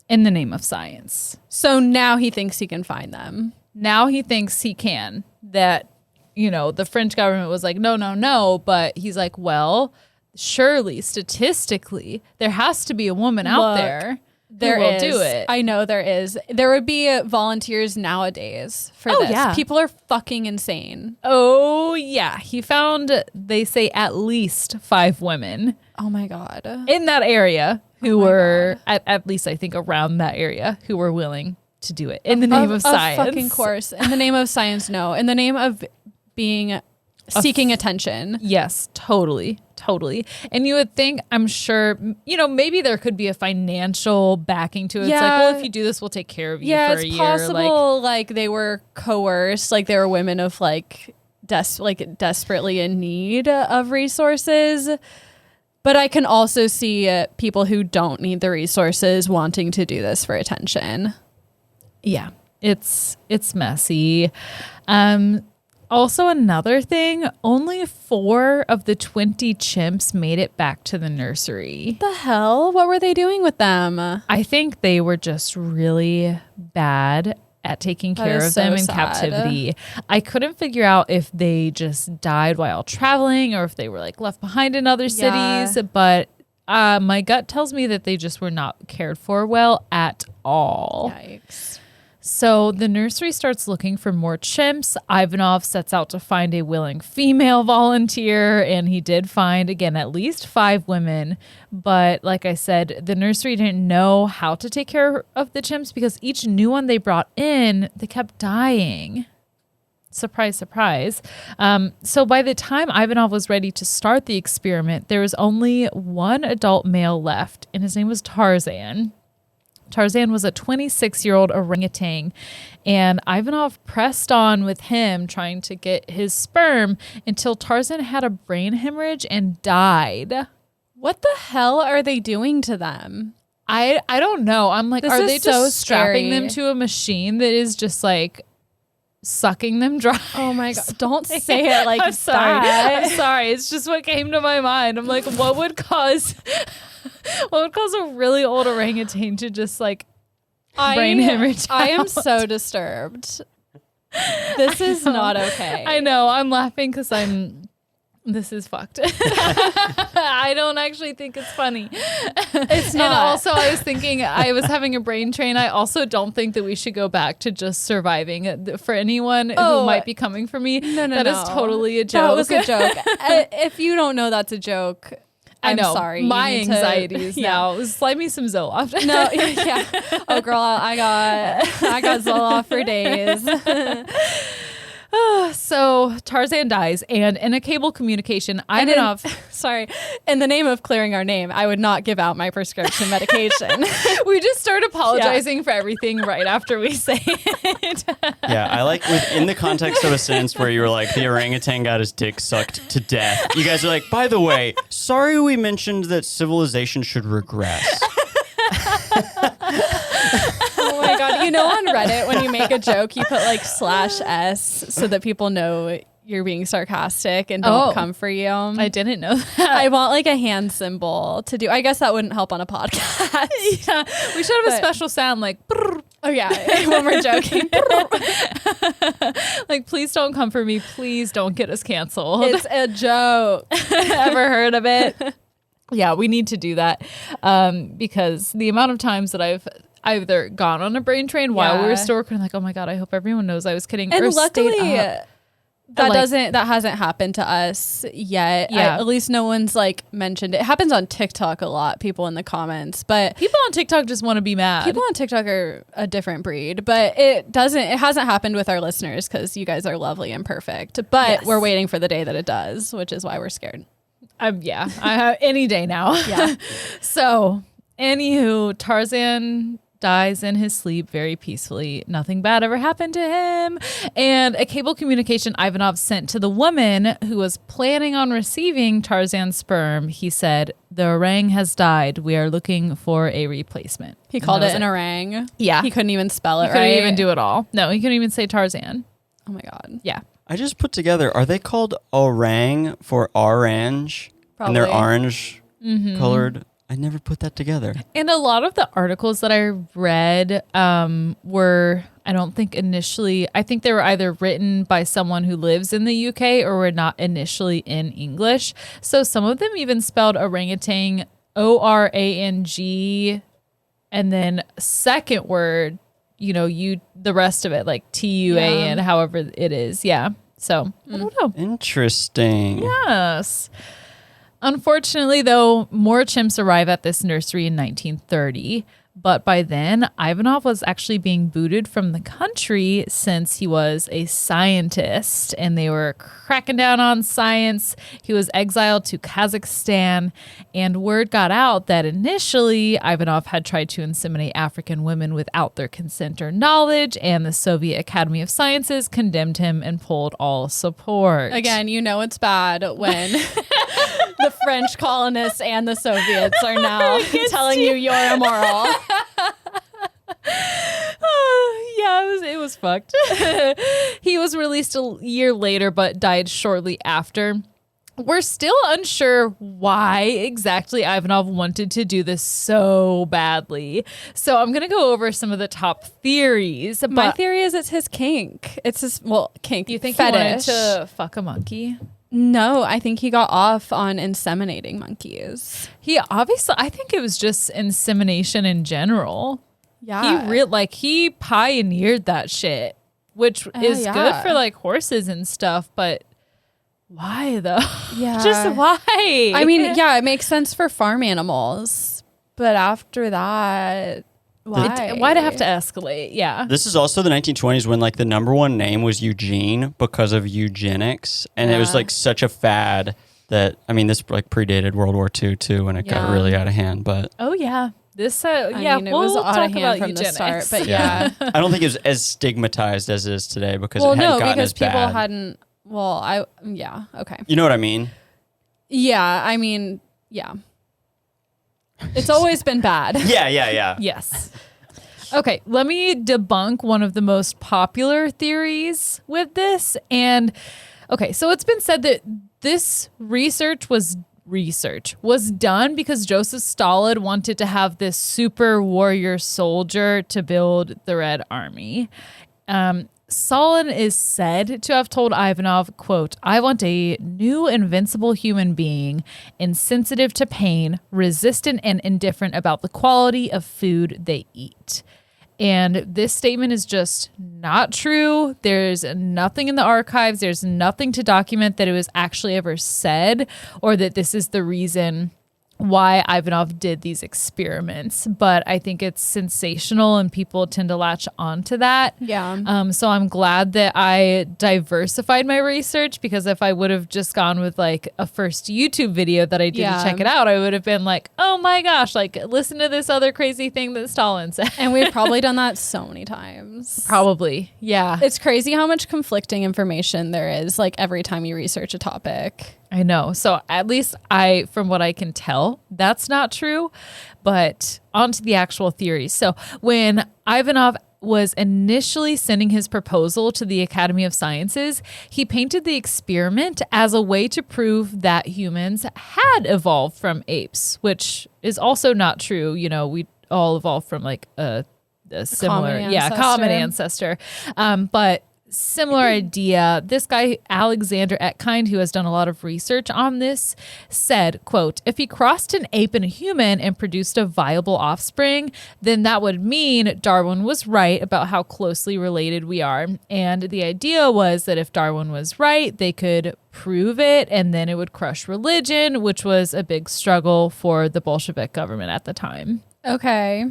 in the name of science. So now he thinks he can find them. Now he thinks he can. That, the French government was like, no. But he's like, well, surely, statistically, there has to be a woman out there who will do it. I know there is. There would be volunteers nowadays for this. Yeah. People are fucking insane. Oh, yeah. He found, they say, at least 5 women. Oh, my God. In that area who were, at least I think around that area, who were willing to do it in the name of science. Of fucking course. In the name of science, no. In the name of seeking attention. Yes, totally. And you would think, I'm sure, maybe there could be a financial backing to it. Yeah. It's like, well, if you do this, we'll take care of you for a year. Yeah, it's possible, like they were coerced, like they were women of desperately in need of resources. But I can also see people who don't need the resources wanting to do this for attention. Yeah, it's messy. Also, another thing, only 4 of the 20 chimps made it back to the nursery. What the hell? What were they doing with them? I think they were just really bad at taking care of them in captivity. I couldn't figure out if they just died while traveling or if they were left behind in other cities, but my gut tells me that they just were not cared for well at all. Yikes. So the nursery starts looking for more chimps. Ivanov sets out to find a willing female volunteer, and he did find, again, at least 5 women. But like I said, the nursery didn't know how to take care of the chimps because each new one they brought in, they kept dying. Surprise, surprise. So by the time Ivanov was ready to start the experiment, there was only 1 adult male left, and his name was Tarzan. Tarzan was a 26-year-old orangutan, and Ivanov pressed on with him trying to get his sperm until Tarzan had a brain hemorrhage and died. What the hell are they doing to them? I don't know. I'm like, are they just strapping them to a machine that is just sucking them dry? Oh my God. Don't say it like I'm sorry. I'm sorry. It's just what came to my mind. I'm like, what would cause a really old orangutan to just brain hemorrhage? I am so disturbed. This is not okay. I know. I'm laughing because this is fucked. I don't actually think it's funny. It's not. And also, I was thinking, I was having a brain train. I also don't think that we should go back to just surviving. For anyone who might be coming for me, that is totally a joke. That was a joke. If you don't know that's a joke, I'm sorry. My anxieties now. Slide me some Zoloft. No, yeah. Oh, girl, I got Zoloft for days. So So Tarzan dies, and in a cable communication, Ivanov. Sorry. In the name of clearing our name, I would not give out my prescription medication. We just start apologizing for everything right after we say it. Yeah, I like within the context of a sentence where you were like, the orangutan got his dick sucked to death. You guys are like, by the way, sorry we mentioned that civilization should regress. Oh my God. You know, on Reddit, when you make a joke, you put like /s so that people know you're being sarcastic and don't come for you. I didn't know that. I want like a hand symbol to do. I guess that wouldn't help on a podcast. Yeah, we should have a special sound like, brrr. Oh yeah, when we're joking. Like, please don't come for me. Please don't get us canceled. It's a joke. Ever heard of it? Yeah, we need to do that because the amount of times that I've either gone on a brain train while we were still recording, like, oh my God, I hope everyone knows I was kidding. And or luckily, stayed up. that hasn't happened to us yet. Yeah. At least no one's like mentioned it. It happens on TikTok a lot, people in the comments, but People on TikTok just want to be mad. people on TikTok are a different breed, but it hasn't happened with our listeners because you guys are lovely and perfect, but Yes. we're waiting for the day that it does, which is why we're scared. Yeah, I have any day now. Yeah. So, anywho, Tarzan dies in his sleep very peacefully. Nothing bad ever happened to him. And a cable communication Ivanov sent to the woman who was planning on receiving Tarzan's sperm, he said, "The orang has died. We are looking for a replacement." He called it an orang. Yeah. He couldn't even spell it Couldn't right. even do it all. No, he couldn't even say Tarzan. Oh my God. Yeah. I just put together, are they called orang for orange? And they're Probably. orange colored? I never put that together. And a lot of the articles that I read were, I don't think initially, I think they were either written by someone who lives in the UK or were not initially in English. So some of them even spelled orangutan ORANG, and then second word, the rest of it, like TUAN, however it is. Yeah. So I don't know. Interesting. Yes. Unfortunately, though, more chimps arrive at this nursery in 1930. But by then, Ivanov was actually being booted from the country since he was a scientist and they were cracking down on science. He was exiled to Kazakhstan, and word got out that initially Ivanov had tried to inseminate African women without their consent or knowledge, and the Soviet Academy of Sciences condemned him and pulled all support. Again, you know it's bad when the French colonists and the Soviets are now telling you you're immoral. Yeah, it was fucked. He was released a year later, but died shortly after. We're still unsure why exactly Ivanov wanted to do this so badly. So I'm going to go over some of the top theories. My But theory is it's his kink. It's his, kink. do you think fetish. he wanted to fuck a monkey? No, I think he got off on inseminating monkeys. I think it was just insemination in general. Yeah. He pioneered that shit, which is good for like horses and stuff, but why though? Yeah. Just why? I mean, yeah, it makes sense for farm animals, but after that, why? Why'd it have to escalate? Yeah. This is also the 1920s when like the number one name was Eugene because of eugenics. And it was like such a fad that, I mean, this like predated World War II too when it got really out of hand. But Oh yeah. This I mean, it was we'll out talk of hand about from eugenics. the start, but yeah. I don't think it was as stigmatized as it is today because Well, it hadn't no, gotten because as people bad. hadn't. Okay. You know what I mean? Yeah, I mean, yeah. It's always been bad. Yeah. Yes. Okay, let me debunk one of the most popular theories with this. And okay, so it's been said that this research was done because Joseph Stalin wanted to have this super warrior soldier to build the Red Army. Stalin is said to have told Ivanov, quote, "I want a new invincible human being, insensitive to pain, resistant and indifferent about the quality of food they eat." And this statement is just not true. There's nothing in the archives. There's nothing to document that it was actually ever said or that this is the reason why Ivanov did these experiments, but I think it's sensational and people tend to latch onto that. Yeah. So I'm glad that I diversified my research, because if I would have just gone with like a first YouTube video that I did to check it out, I would have been like, oh my gosh, like listen to this other crazy thing that Stalin said. And we've probably done that so many times. Probably. Yeah. It's crazy how much conflicting information there is like every time you research a topic. I know. So at least from what I can tell, that's not true. But on to the actual theories. So when Ivanov was initially sending his proposal to the Academy of Sciences, he painted the experiment as a way to prove that humans had evolved from apes, which is also not true. You know, we all evolved from like a similar, common ancestor. But similar idea. This guy, Alexander Etkind, who has done a lot of research on this, said, quote, if he crossed an ape and a human and produced a viable offspring, then that would mean Darwin was right about how closely related we are. And the idea was that if Darwin was right, they could prove it, and then it would crush religion, which was a big struggle for the Bolshevik government at the time. Okay.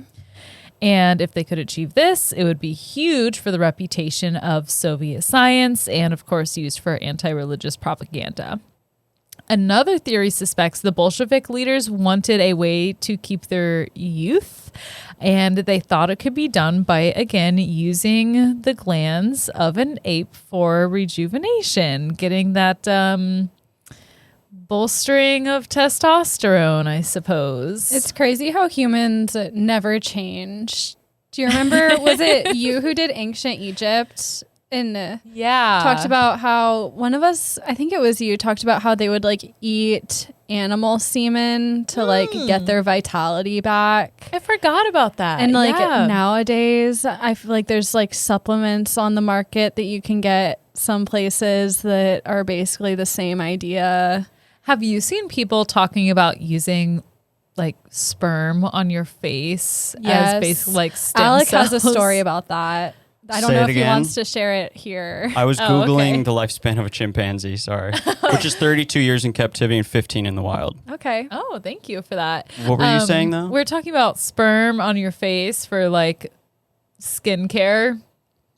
And if they could achieve this, it would be huge for the reputation of Soviet science and, of course, used for anti-religious propaganda. Another theory suspects the Bolshevik leaders wanted a way to keep their youth, and they thought it could be done by, again, using the glands of an ape for rejuvenation, getting that bolstering of testosterone, I suppose. It's crazy how humans never change. Do you remember, was it you who did Ancient Egypt? And talked about how one of us, I think it was you, talked about how they would like eat animal semen to like get their vitality back. I forgot about that. And like nowadays, I feel like there's like supplements on the market that you can get some places that are basically the same idea. Have you seen people talking about using like sperm on your face as basically like stem Alec cells? has a story about that. I don't know if he wants to share it here. I was Googling the lifespan of a chimpanzee, which is 32 years in captivity and 15 in the wild. Okay. Oh, thank you for that. What were you saying though? We're talking about sperm on your face for like skincare.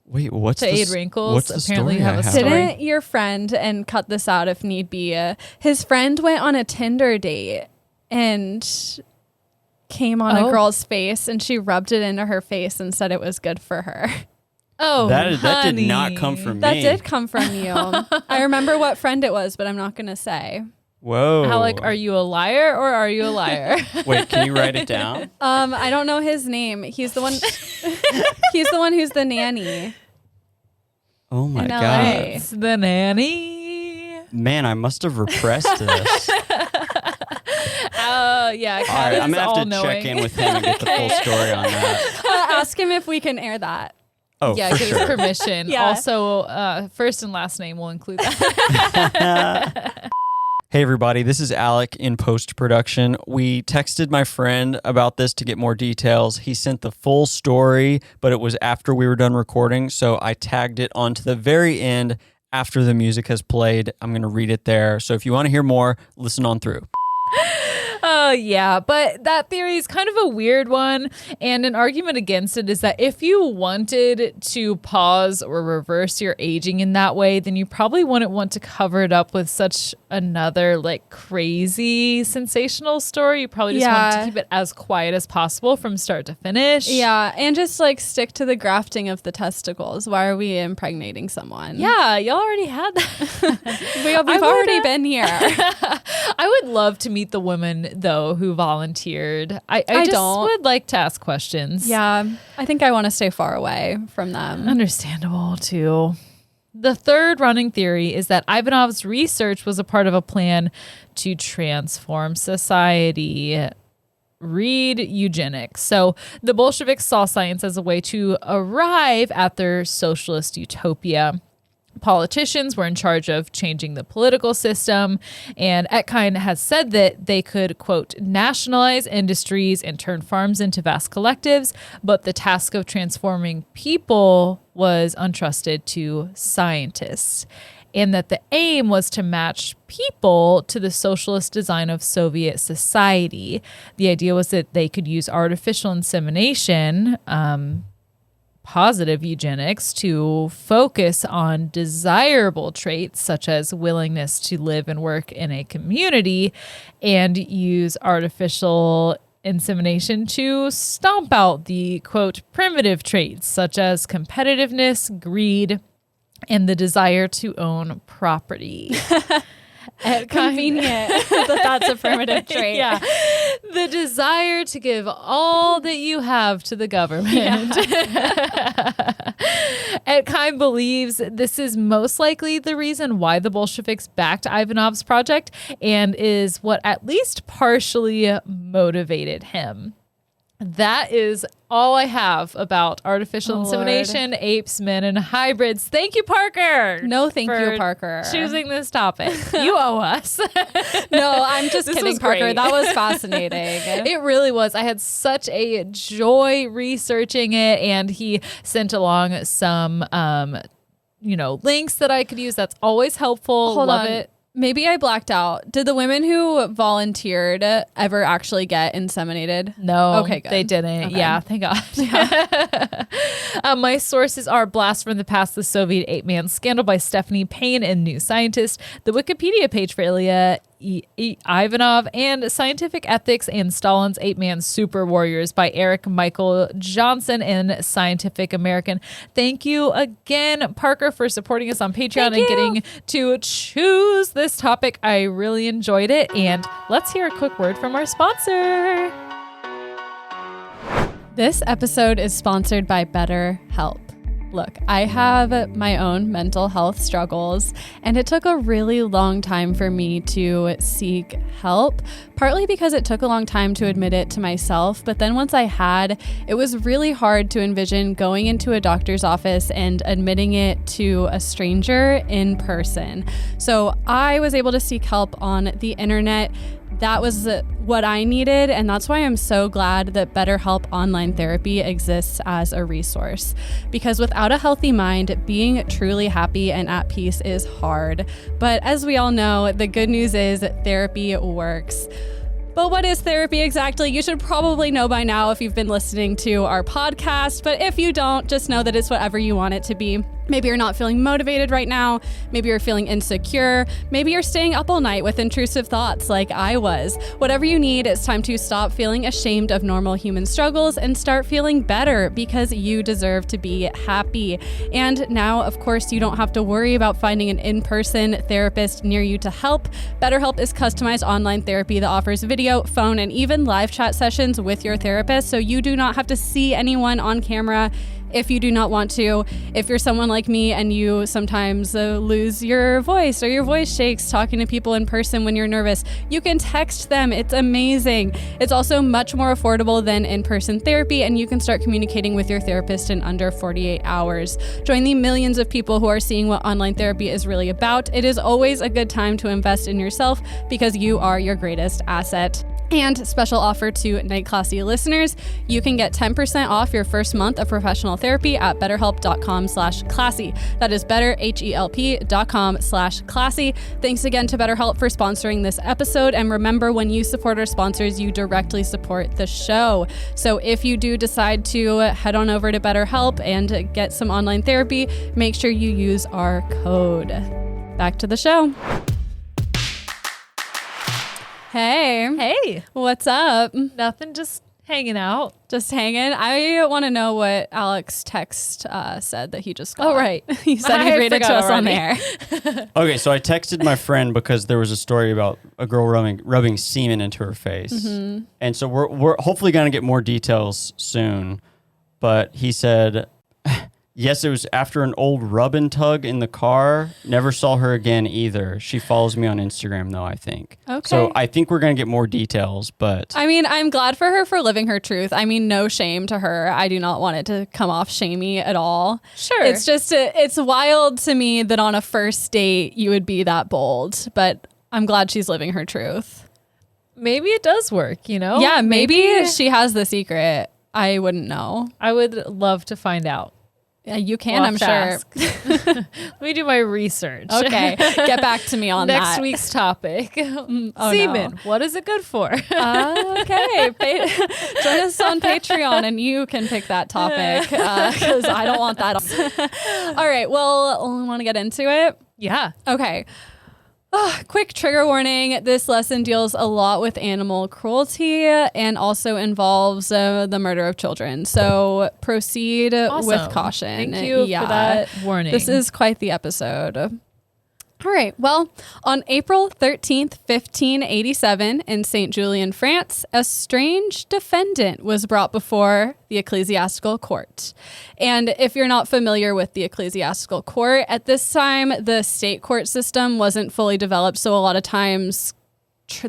Wait, what's to aid wrinkles? What's the Apparently, story you have a I have? story. Didn't your friend, and cut this out if need be, his friend went on a Tinder date and came on a girl's face and she rubbed it into her face and said it was good for her. Oh, that did not come from me. That did come from you. I remember what friend it was, but I'm not going to say. Whoa. Alec, are you a liar or are you a liar? Wait, can you write it down? I don't know his name. He's the one. He's the one who's the nanny. Oh my in god. LA. It's the nanny. Man, I must have repressed this. Yeah. All right, I'm gonna have to check in with him and get the full story on that. Ask him if we can air that. Oh, yeah, for get sure. his permission. Yeah. Also, first and last name will include that. Hey everybody, this is Alec in post-production. We texted my friend about this to get more details. He sent the full story, but it was after we were done recording, so I tagged it onto the very end after the music has played. I'm going to read it there. So if you want to hear more, listen on through. Oh, yeah. But that theory is kind of a weird one. And an argument against it is that if you wanted to pause or reverse your aging in that way, then you probably wouldn't want to cover it up with such another like crazy sensational story. You probably just want to keep it as quiet as possible from start to finish. Yeah, and just like stick to the grafting of the testicles. Why are we impregnating someone? Yeah, y'all already had that. We've already been here. I would love to meet the women, though, who volunteered. I just would like to ask questions. Yeah, I think I want to stay far away from them. Understandable, too. The third running theory is that Ivanov's research was a part of a plan to transform society. Read eugenics. So the Bolsheviks saw science as a way to arrive at their socialist utopia. Politicians were in charge of changing the political system, and Etkind has said that they could, quote, nationalize industries and turn farms into vast collectives, but the task of transforming people was entrusted to scientists. and that the aim was to match people to the socialist design of Soviet society. The idea was that they could use artificial insemination, positive eugenics, to focus on desirable traits such as willingness to live and work in a community, and use artificial insemination to stomp out the, quote, primitive traits such as competitiveness, greed, and the desire to own property. Convenient that that's a primitive trait. Yeah. The desire to give all that you have to the government. Etkind believes this is most likely the reason why the Bolsheviks backed Ivanov's project, and is what at least partially motivated him. That is all I have about artificial insemination, apes, men, and hybrids. Thank you, Parker. No, thank you, Parker. Choosing this topic. You owe us. No, I'm just kidding, Parker. Great. That was fascinating. It really was. I had such a joy researching it, and he sent along some, links that I could use. That's always helpful. Love it. Maybe I blacked out. Did the women who volunteered ever actually get inseminated? No. Okay, good. They didn't. Okay. Yeah, thank God. Yeah. My sources are Blast from the Past, the Soviet Ape Man Scandal by Stephanie Payne and New Scientist, the Wikipedia page for Ilya Ivanov, and Scientific Ethics and Stalin's Ape Man Super Warriors by Eric Michael Johnson and Scientific American. Thank you again, Parker, for supporting us on Patreon and getting to choose this topic. I really enjoyed it. And let's hear a quick word from our sponsor. This episode is sponsored by BetterHelp. Look, I have my own mental health struggles, and it took a really long time for me to seek help, partly because it took a long time to admit it to myself. But then once I had, it was really hard to envision going into a doctor's office and admitting it to a stranger in person. So I was able to seek help on the internet. That was what I needed, and that's why I'm so glad that BetterHelp Online Therapy exists as a resource. Because without a healthy mind, being truly happy and at peace is hard. But as we all know, the good news is therapy works. But what is therapy exactly? You should probably know by now if you've been listening to our podcast. But if you don't, just know that it's whatever you want it to be. Maybe you're not feeling motivated right now. Maybe you're feeling insecure. Maybe you're staying up all night with intrusive thoughts like I was. Whatever you need, it's time to stop feeling ashamed of normal human struggles and start feeling better, because you deserve to be happy. And now, of course, you don't have to worry about finding an in-person therapist near you to help. BetterHelp is customized online therapy that offers video, phone, and even live chat sessions with your therapist, so you do not have to see anyone on camera if you do not want to. If you're someone like me and you sometimes lose your voice or your voice shakes talking to people in person when you're nervous, you can text them. It's amazing. It's also much more affordable than in-person therapy, and you can start communicating with your therapist in under 48 hours. Join the millions of people who are seeing what online therapy is really about. It is always a good time to invest in yourself, because you are your greatest asset. And special offer to Night Classy listeners, you can get 10% off your first month of professional therapy at betterhelp.com/classy. That is betterhelp.com/classy. Thanks again to BetterHelp for sponsoring this episode. And remember, when you support our sponsors, you directly support the show. So if you do decide to head on over to BetterHelp and get some online therapy, make sure you use our code. Back to the show. Hey, what's up? Nothing, just hanging out. Just hanging. I want to know what Alex's text said that he just got. Oh, right. He said he'd read it to us on there. Okay, so I texted my friend because there was a story about a girl rubbing semen into her face. Mm-hmm. And so we're hopefully going to get more details soon. But he said, yes, it was after an old rub and tug in the car. Never saw her again either. She follows me on Instagram, though, I think. Okay. So I think we're going to get more details, but... I mean, I'm glad for her for living her truth. I mean, no shame to her. I do not want it to come off shamey at all. Sure. It's just, it's wild to me that on a first date you would be that bold, but I'm glad she's living her truth. Maybe it does work, you know? Yeah, maybe she has the secret. I wouldn't know. I would love to find out. You can, We'll I'm have sure. to ask. Let me do my research. Okay, get back to me on Next that. week's topic. Oh, Semen. no. What is it good for? Okay, join us on Patreon and you can pick that topic because I don't want that. All right, well, I want to get into it. Yeah. Okay. Quick trigger warning. This lesson deals a lot with animal cruelty and also involves the murder of children. So proceed Awesome. with caution. Thank you for that warning. This is quite the episode. All right. Well, on April 13th, 1587, in St. Julian, France, a strange defendant was brought before the ecclesiastical court. And if you're not familiar with the ecclesiastical court, at this time, the state court system wasn't fully developed. So a lot of times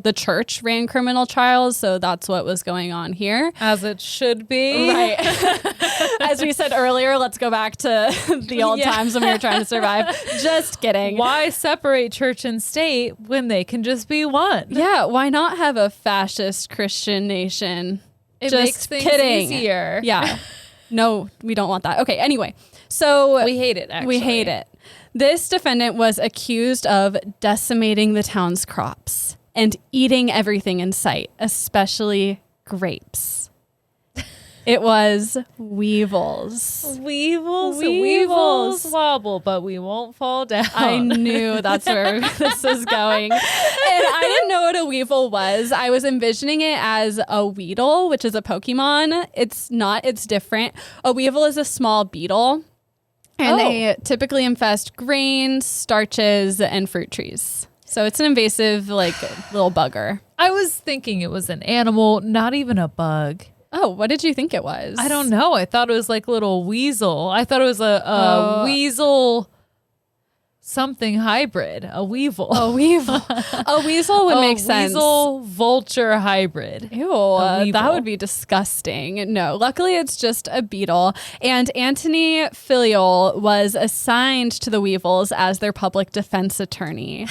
the church ran criminal trials. So that's what was going on here. As it should be. Right. As we said earlier, let's go back to the old times when we were trying to survive. Just kidding. Why separate church and state when they can just be one? Yeah, why not have a fascist Christian nation? It Just makes things kidding. easier. Yeah. No, we don't want that. Okay, anyway. So We hate it, actually. we hate it. This defendant was accused of decimating the town's crops and eating everything in sight, especially grapes. It was weevils. Weevils wobble, but we won't fall down. I knew that's where this was going. And I didn't know what a weevil was. I was envisioning it as a weedle, which is a Pokemon. It's not, it's different. A weevil is a small beetle, and they typically infest grains, starches, and fruit trees. So it's an invasive, like, little bugger. I was thinking it was an animal, not even a bug. Oh, what did you think it was? I don't know. I thought it was like a little weasel. I thought it was a weasel something hybrid. A weevil. A weevil. A weasel would make sense. Weasel vulture hybrid. Ew, weevil. that would be disgusting. No, luckily it's just a beetle. And Antony Filiol was assigned to the weevils as their public defense attorney.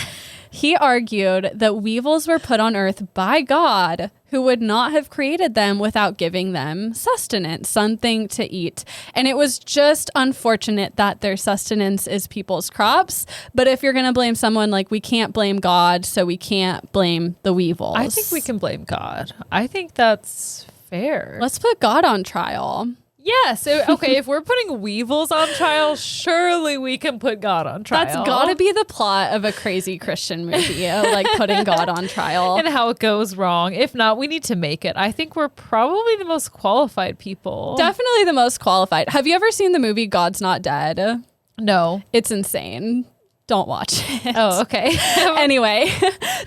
He argued that weevils were put on earth by God, who would not have created them without giving them sustenance, something to eat. And it was just unfortunate that their sustenance is people's crops. But if you're going to blame someone, like, we can't blame God, so we can't blame the weevils. I think we can blame God. I think that's fair. Let's put God on trial. Yeah, so, okay, if we're putting weevils on trial, surely we can put God on trial. That's got to be the plot of a crazy Christian movie, like putting God on trial. And how it goes wrong. If not, we need to make it. I think we're probably the most qualified people. Definitely the most qualified. Have you ever seen the movie God's Not Dead? No. It's insane. Don't watch it. Oh, okay. Anyway,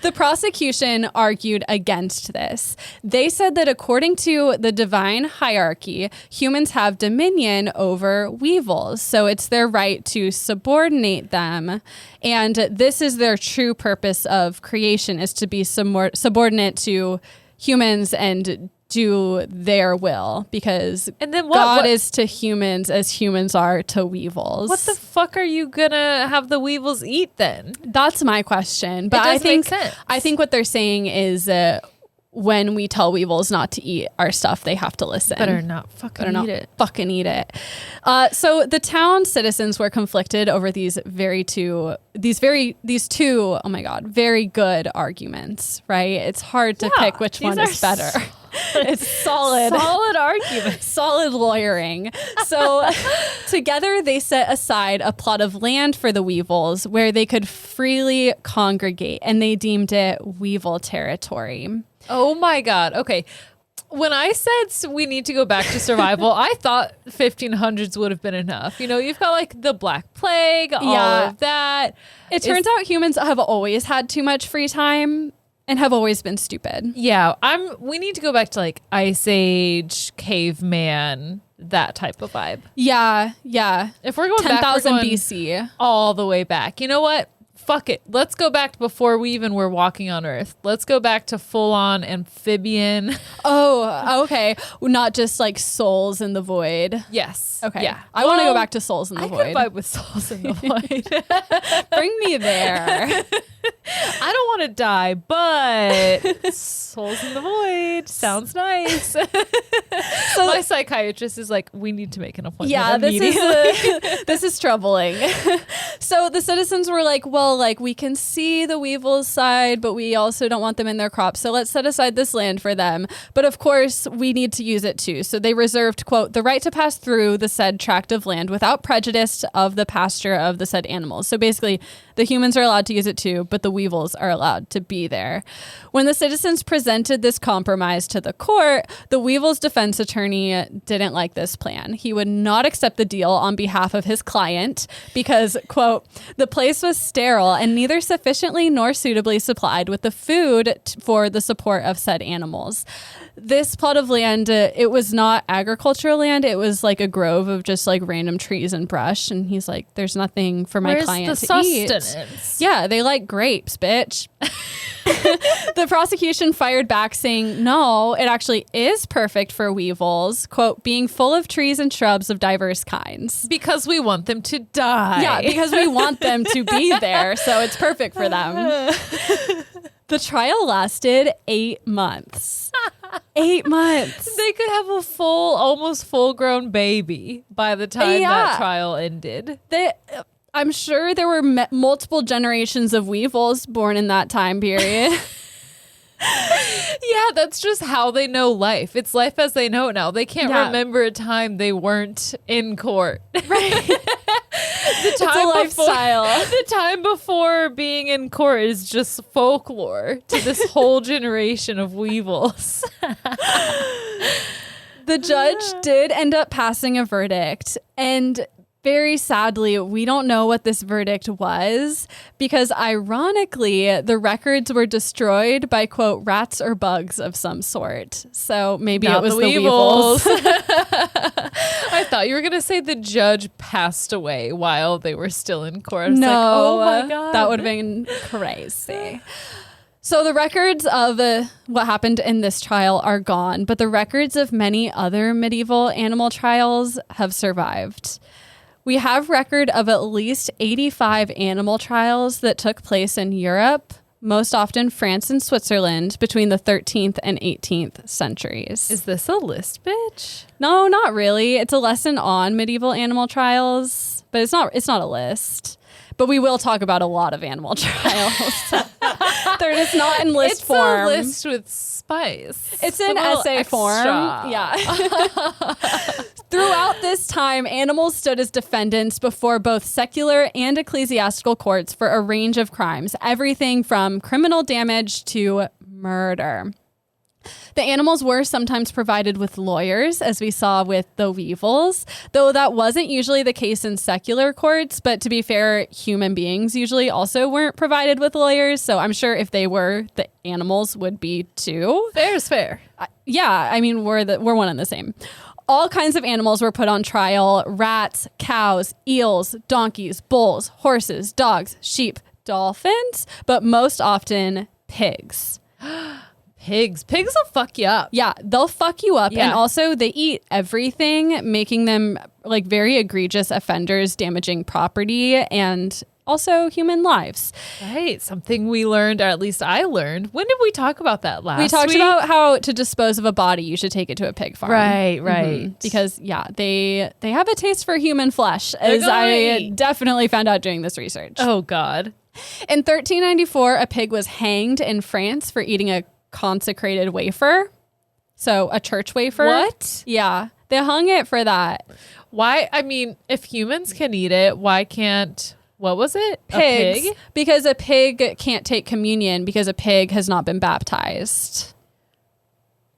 the prosecution argued against this. They said that according to the divine hierarchy, humans have dominion over weevils. So it's their right to subordinate them. And this is their true purpose of creation, is to be subordinate to humans and do their will, because And then God is to humans as humans are to weevils. What the fuck are you gonna have the weevils eat then? That's my question. But It does I think make sense. I think what they're saying is when we tell weevils not to eat our stuff, they have to listen. Better not fucking eat it. Fucking eat it. So the town citizens were conflicted over these two, oh my God, very good arguments, right? It's hard to pick which one is better. It's solid. Solid argument. Solid lawyering. So together they set aside a plot of land for the weevils where they could freely congregate, and they deemed it weevil territory. Oh my God. Okay. When I said we need to go back to survival, I thought 1500s would have been enough. You know, you've got like the Black Plague, all of that. It turns out humans have always had too much free time and have always been stupid. Yeah, we need to go back to like Ice Age, caveman, that type of vibe. Yeah. If we're going back, 10,000 we're going BC. all the way back. You know what? Fuck it. Let's go back to before we even were walking on Earth. Let's go back to full-on amphibian. Oh, okay. Not just like souls in the void. Yes. Okay. Yeah. I want to go back to souls in the I void. can vibe with souls in the void. Bring me there. I don't want to die, but souls in the void sounds nice. So my psychiatrist is like, we need to make an appointment. Yeah, immediately. this is troubling. So the citizens were like, well, like we can see the weevils' side, but we also don't want them in their crops. So let's set aside this land for them. But of course, we need to use it too. So they reserved, quote, the right to pass through the said tract of land without prejudice of the pasture of the said animals. So basically, the humans are allowed to use it too, but the weevils are allowed to be there. When the citizens presented this compromise to the court, the weevils' defense attorney didn't like this plan. He would not accept the deal on behalf of his client because, quote, the place was sterile and neither sufficiently nor suitably supplied with the food for the support of said animals. This plot of land, it was not agricultural land. It was like a grove of just like random trees and brush. And he's like, there's nothing for my client to eat. Yeah, they like grapes, bitch. The prosecution fired back saying, no, it actually is perfect for weevils, quote, being full of trees and shrubs of diverse kinds. Because we want them to die. Yeah, because we want them to be there. So it's perfect for them. The trial lasted 8 months. 8 months. They could have a almost full-grown baby by the time that trial ended. I'm sure there were multiple generations of weevils born in that time period. Yeah, that's just how they know life. It's life as they know it now. They can't remember a time they weren't in court. Right. The time before being in court is just folklore to this whole generation of weevils. The judge did end up passing a verdict, and very sadly, we don't know what this verdict was because ironically, the records were destroyed by, quote, rats or bugs of some sort. So maybe it was the weevils. I thought you were going to say the judge passed away while they were still in court. No, like, oh my God. That would have been crazy. So the records of what happened in this trial are gone, but the records of many other medieval animal trials have survived. We have record of at least 85 animal trials that took place in Europe, most often France and Switzerland, between the 13th and 18th centuries. Is this a list, bitch? No, not really. It's a lesson on medieval animal trials, but it's not a list. But we will talk about a lot of animal trials. They're just not in list form. It's a list with spice. It's in essay form. Yeah. Throughout this time, animals stood as defendants before both secular and ecclesiastical courts for a range of crimes, everything from criminal damage to murder. The animals were sometimes provided with lawyers, as we saw with the weevils, though that wasn't usually the case in secular courts. But to be fair, human beings usually also weren't provided with lawyers. So I'm sure if they were, the animals would be too. Fair's fair. Yeah, I mean, we're one and the same. All kinds of animals were put on trial: rats, cows, eels, donkeys, bulls, horses, dogs, sheep, dolphins, but most often pigs. Pigs will fuck you up. Yeah, they'll fuck you up. Yeah. And also they eat everything, making them like very egregious offenders, damaging property and also human lives. Right. Something we learned, or at least I learned. When did we talk about that last week? We talked week? about how to dispose of a body, you should take it to a pig farm. Right. Mm-hmm. Because they have a taste for human flesh, as I definitely found out doing this research. Oh, God. In 1394, a pig was hanged in France for eating a consecrated wafer. So a church wafer. What? Yeah. They hung it for that. Why? I mean, if humans can eat it, why can't, what was it? Pigs. A pig? Because a pig can't take communion because a pig has not been baptized.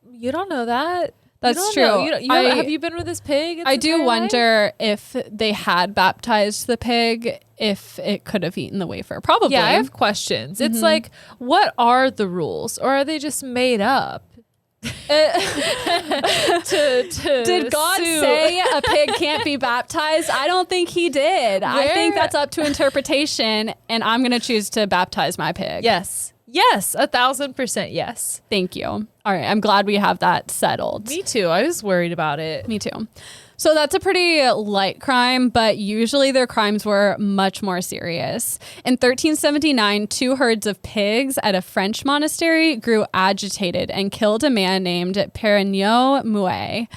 You don't know that. That's true. Have you been with this pig? I do wonder if they had baptized the pig, if it could have eaten the wafer. Probably. Yeah, I have questions. It's like, what are the rules? Or are they just made up? Did God say a pig can't be baptized? I don't think he did. I think that's up to interpretation, and I'm going to choose to baptize my pig. Yes. Yes, 1,000% yes. Thank you. All right, I'm glad we have that settled. Me too. I was worried about it. Me too. So that's a pretty light crime, but usually their crimes were much more serious. In 1379, 2 herds of pigs at a French monastery grew agitated and killed a man named Perignon Mouet.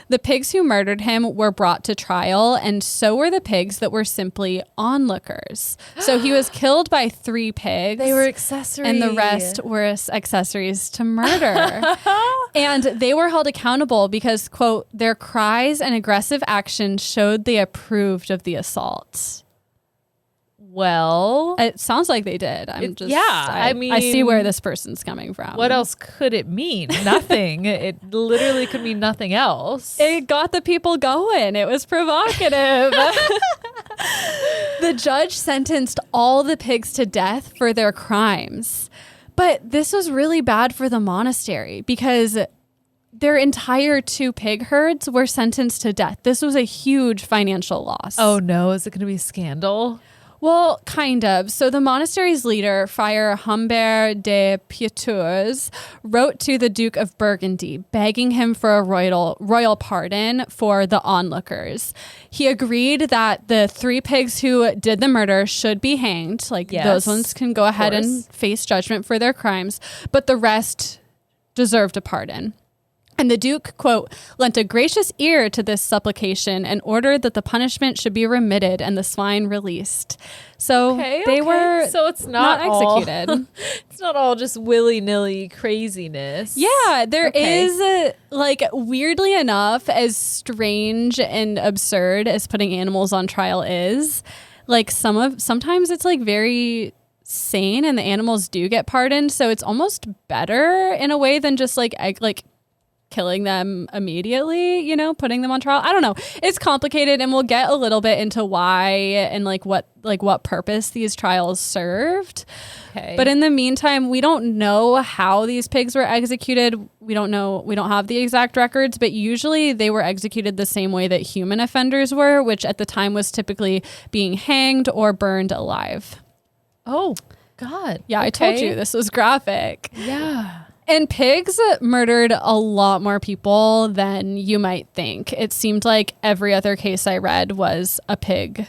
The pigs who murdered him were brought to trial, and so were the pigs that were simply onlookers. So he was killed by 3 pigs. They were accessories. And the rest were accessories to murder. And they were held accountable because, quote, their cries and aggressive actions showed they approved of the assault. Well, It sounds like they did. I mean, I see where this person's coming from. what else could it mean? Nothing. It literally could mean nothing else. It got the people going. It was provocative. The judge sentenced all the pigs to death for their crimes. But this was really bad for the monastery because their entire 2 pig herds were sentenced to death. This was a huge financial loss. Oh no, is it going to be scandal? Well, kind of. So the monastery's leader, Friar Humbert de Pieteux, wrote to the Duke of Burgundy, begging him for a royal pardon for the onlookers. He agreed that the 3 pigs who did the murder should be hanged. Like, Yes, those ones can go ahead course. and face judgment for their crimes, but the rest deserved a pardon. And the Duke, quote, lent a gracious ear to this supplication and ordered that the punishment should be remitted and the swine released. So they were so it's not executed. It's not all just willy-nilly craziness. Yeah, there Okay. is, like, weirdly enough, as strange and absurd as putting animals on trial is, like, sometimes it's, like, very sane and the animals do get pardoned. So it's almost better in a way than just, like killing them immediately, you know, putting them on trial. I don't know. It's complicated, and we'll get a little bit into why and what purpose these trials served. Okay. But in the meantime, we don't know how these pigs were executed. We don't have the exact records, but usually they were executed the same way that human offenders were, which at the time was typically being hanged or burned alive. Oh, God. Yeah, I told you this was graphic. Yeah. And pigs murdered a lot more people than you might think. It seemed like every other case I read was a pig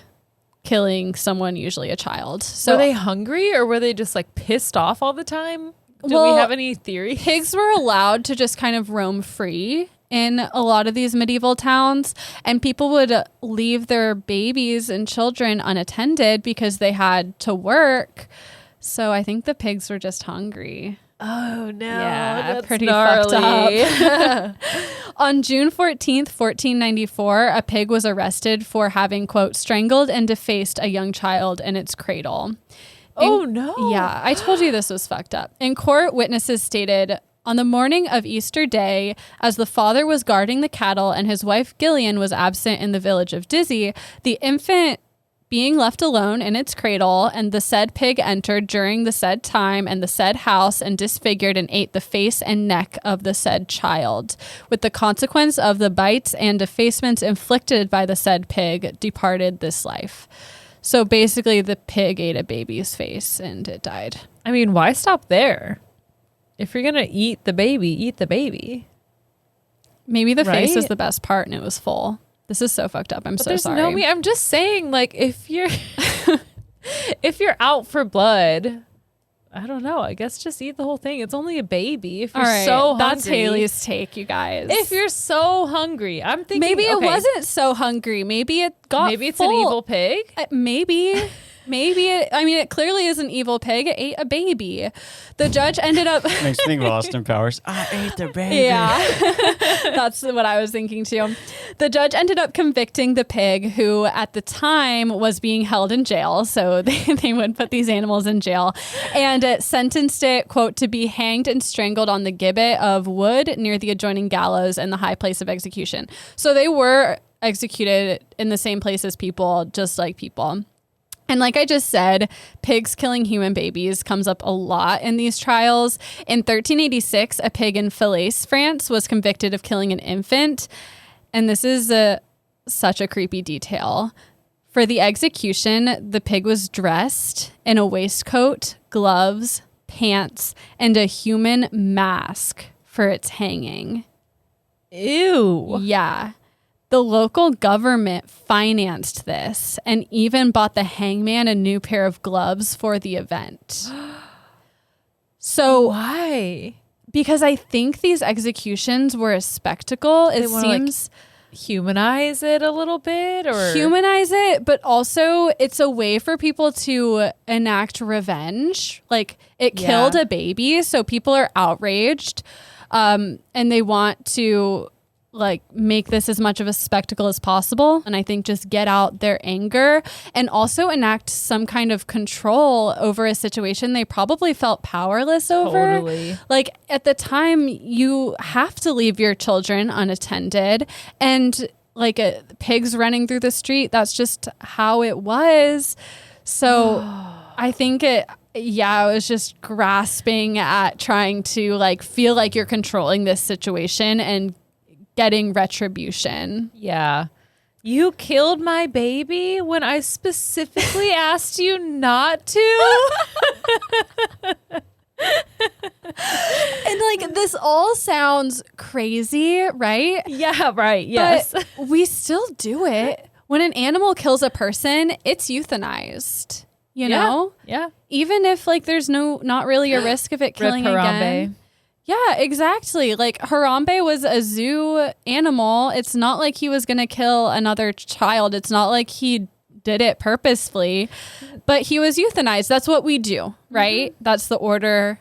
killing someone, usually a child. So were they hungry or were they just like pissed off all the time? Do Well, we have any theories? pigs were allowed to just kind of roam free in a lot of these medieval towns, and people would leave their babies and children unattended because they had to work. So I think the pigs were just hungry. Oh no. Yeah, that's pretty gnarly. fucked up. On June 14th, 1494, a pig was arrested for having, quote, strangled and defaced a young child in its cradle. Oh no. Yeah, I told you this was fucked up. In court, witnesses stated, on the morning of Easter Day, as the father was guarding the cattle and his wife Gillian was absent in the village of Dizzy, the infant being left alone in its cradle, and the said pig entered during the said time and the said house and disfigured and ate the face and neck of the said child, with the consequence of the bites and defacements inflicted by the said pig departed this life. So basically the pig ate a baby's face and it died. I mean, why stop there? If you're gonna eat the baby, eat the baby. Maybe the face Right? is the best part and it was full. This is so fucked up. I'm But so there's sorry. no me. I'm just saying, like, if you're if you're out for blood, I don't know. I guess just eat the whole thing. It's only a baby. If you're All right, so hungry, that's Hayley's take, you guys. If you're so hungry, I'm thinking maybe it okay, wasn't so hungry. Maybe it got Maybe it's full. an evil pig. Maybe it clearly is an evil pig. It ate a baby. The judge ended up Makes me think of Austin Powers. I ate the baby. yeah, that's what I was thinking too. The judge ended up convicting the pig, who at the time was being held in jail. So they would put these animals in jail, and sentenced it, quote, to be hanged and strangled on the gibbet of wood near the adjoining gallows and the high place of execution. So they were executed in the same place as people, just like people. And like I just said, pigs killing human babies comes up a lot in these trials. In 1386, a pig in Falaise, France, was convicted of killing an infant. And this is such a creepy detail. For the execution, the pig was dressed in a waistcoat, gloves, pants, and a human mask for its hanging. Ew. Yeah. The local government financed this and even bought the hangman a new pair of gloves for the event. So why? Because I think these executions were a spectacle. It seems humanize it a little bit, or humanize it, but also it's a way for people to enact revenge. Like it killed a baby, so people are outraged, and they want to like make this as much of a spectacle as possible, and I think just get out their anger and also enact some kind of control over a situation they probably felt powerless over. Totally. Like at the time, you have to leave your children unattended, and like pigs running through the street, that's just how it was. So I think it was just grasping at trying to like feel like you're controlling this situation and getting retribution. Yeah. You killed my baby when I specifically asked you not to. And like this all sounds crazy, right? Yeah, right. Yes. But we still do it. When an animal kills a person, it's euthanized. You know? Yeah. Even if like there's not really a risk of it killing Rip Harambe. again. Yeah, exactly. Like Harambe was a zoo animal. It's not like he was going to kill another child. It's not like he did it purposefully, but he was euthanized. That's what we do, right? Mm-hmm. That's the order.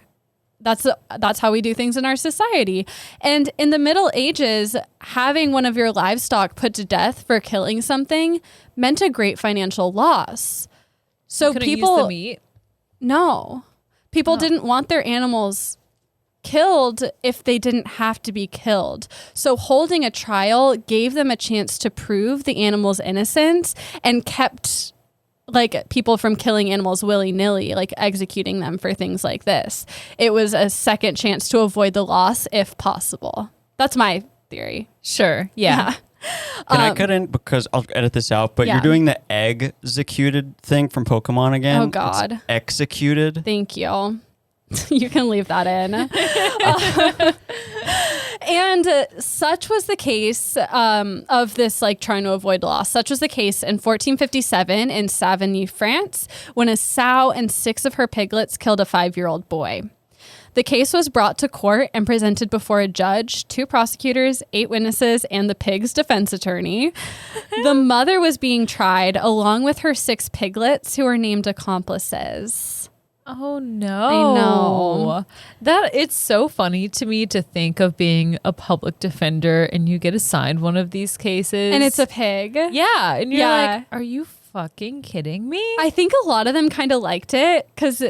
That's how we do things in our society. And in the Middle Ages, having one of your livestock put to death for killing something meant a great financial loss. So people use the meat. No. People didn't want their animals killed if they didn't have to be killed. So holding a trial gave them a chance to prove the animal's innocence and kept like people from killing animals willy-nilly, like executing them for things like this. It was a second chance to avoid the loss if possible. That's my theory. Sure. Yeah. Can I cut in because I'll edit this out, but you're doing the executed thing from Pokemon again. Oh God. It's executed. Thank you. You can leave that in. And such was the case of this, like trying to avoid loss. Such was the case in 1457 in Savigny, France, when a sow and 6 of her piglets killed a 5-year-old boy. The case was brought to court and presented before a judge, 2 prosecutors, 8 witnesses, and the pig's defense attorney. The mother was being tried along with her 6 piglets who were named accomplices. Oh no. I know. That it's so funny to me to think of being a public defender and you get assigned one of these cases. And it's a pig. Yeah. And you're like, are you fucking kidding me? I think a lot of them kind of liked it because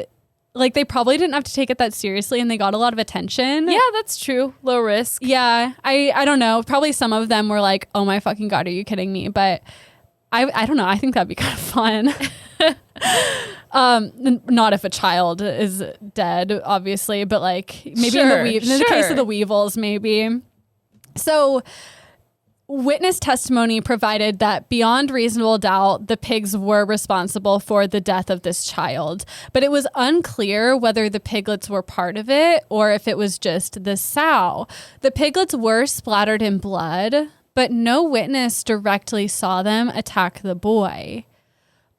like they probably didn't have to take it that seriously and they got a lot of attention. Yeah, that's true. Low risk. Yeah. I don't know. Probably some of them were like, oh my fucking God, are you kidding me? But I don't know. I think that'd be kind of fun. Not if a child is dead, obviously, but like maybe in the case of the weevils, maybe. So witness testimony provided that beyond reasonable doubt, the pigs were responsible for the death of this child, but it was unclear whether the piglets were part of it or if it was just the sow. The piglets were splattered in blood, but no witness directly saw them attack the boy.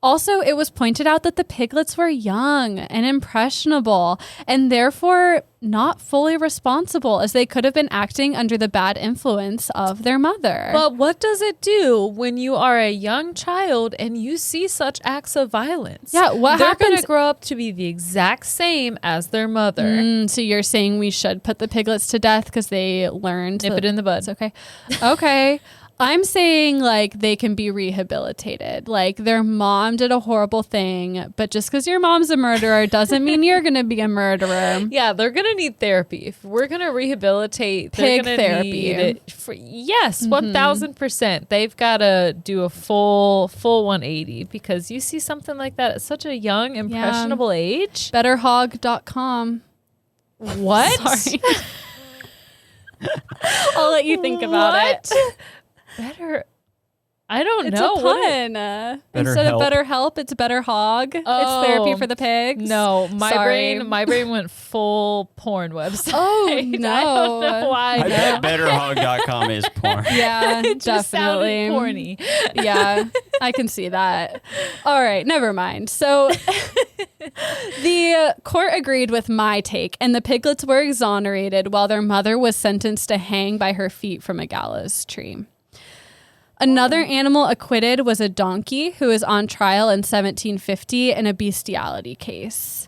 Also, it was pointed out that the piglets were young and impressionable and therefore not fully responsible, as they could have been acting under the bad influence of their mother. But what does it do when you are a young child and you see such acts of violence? Yeah, what They're happens? going to grow up to be the exact same as their mother. So you're saying we should put the piglets to death because they learned Nip it in the bud. It's okay. Okay. I'm saying like they can be rehabilitated. Like their mom did a horrible thing, but just because your mom's a murderer doesn't mean you're going to be a murderer. Yeah, they're going to need therapy. If we're going to rehabilitate, Pig they're therapy. Need it yes, 1000%. They've got to do a full 180 because you see something like that at such a young, impressionable age. Betterhog.com. What? Sorry. I'll let you think about it. Better. I don't It's know. a pun. Instead of better help, it's better hog. Oh. It's therapy for the pigs. No, Sorry. my brain went full porn website. Oh, I don't know why. I bet betterhog.com is porn. Yeah, It just definitely. sounded porny. Yeah, I can see that. All right, never mind. So the court agreed with my take, and the piglets were exonerated while their mother was sentenced to hang by her feet from a gallows tree. Another animal acquitted was a donkey who was on trial in 1750 in a bestiality case.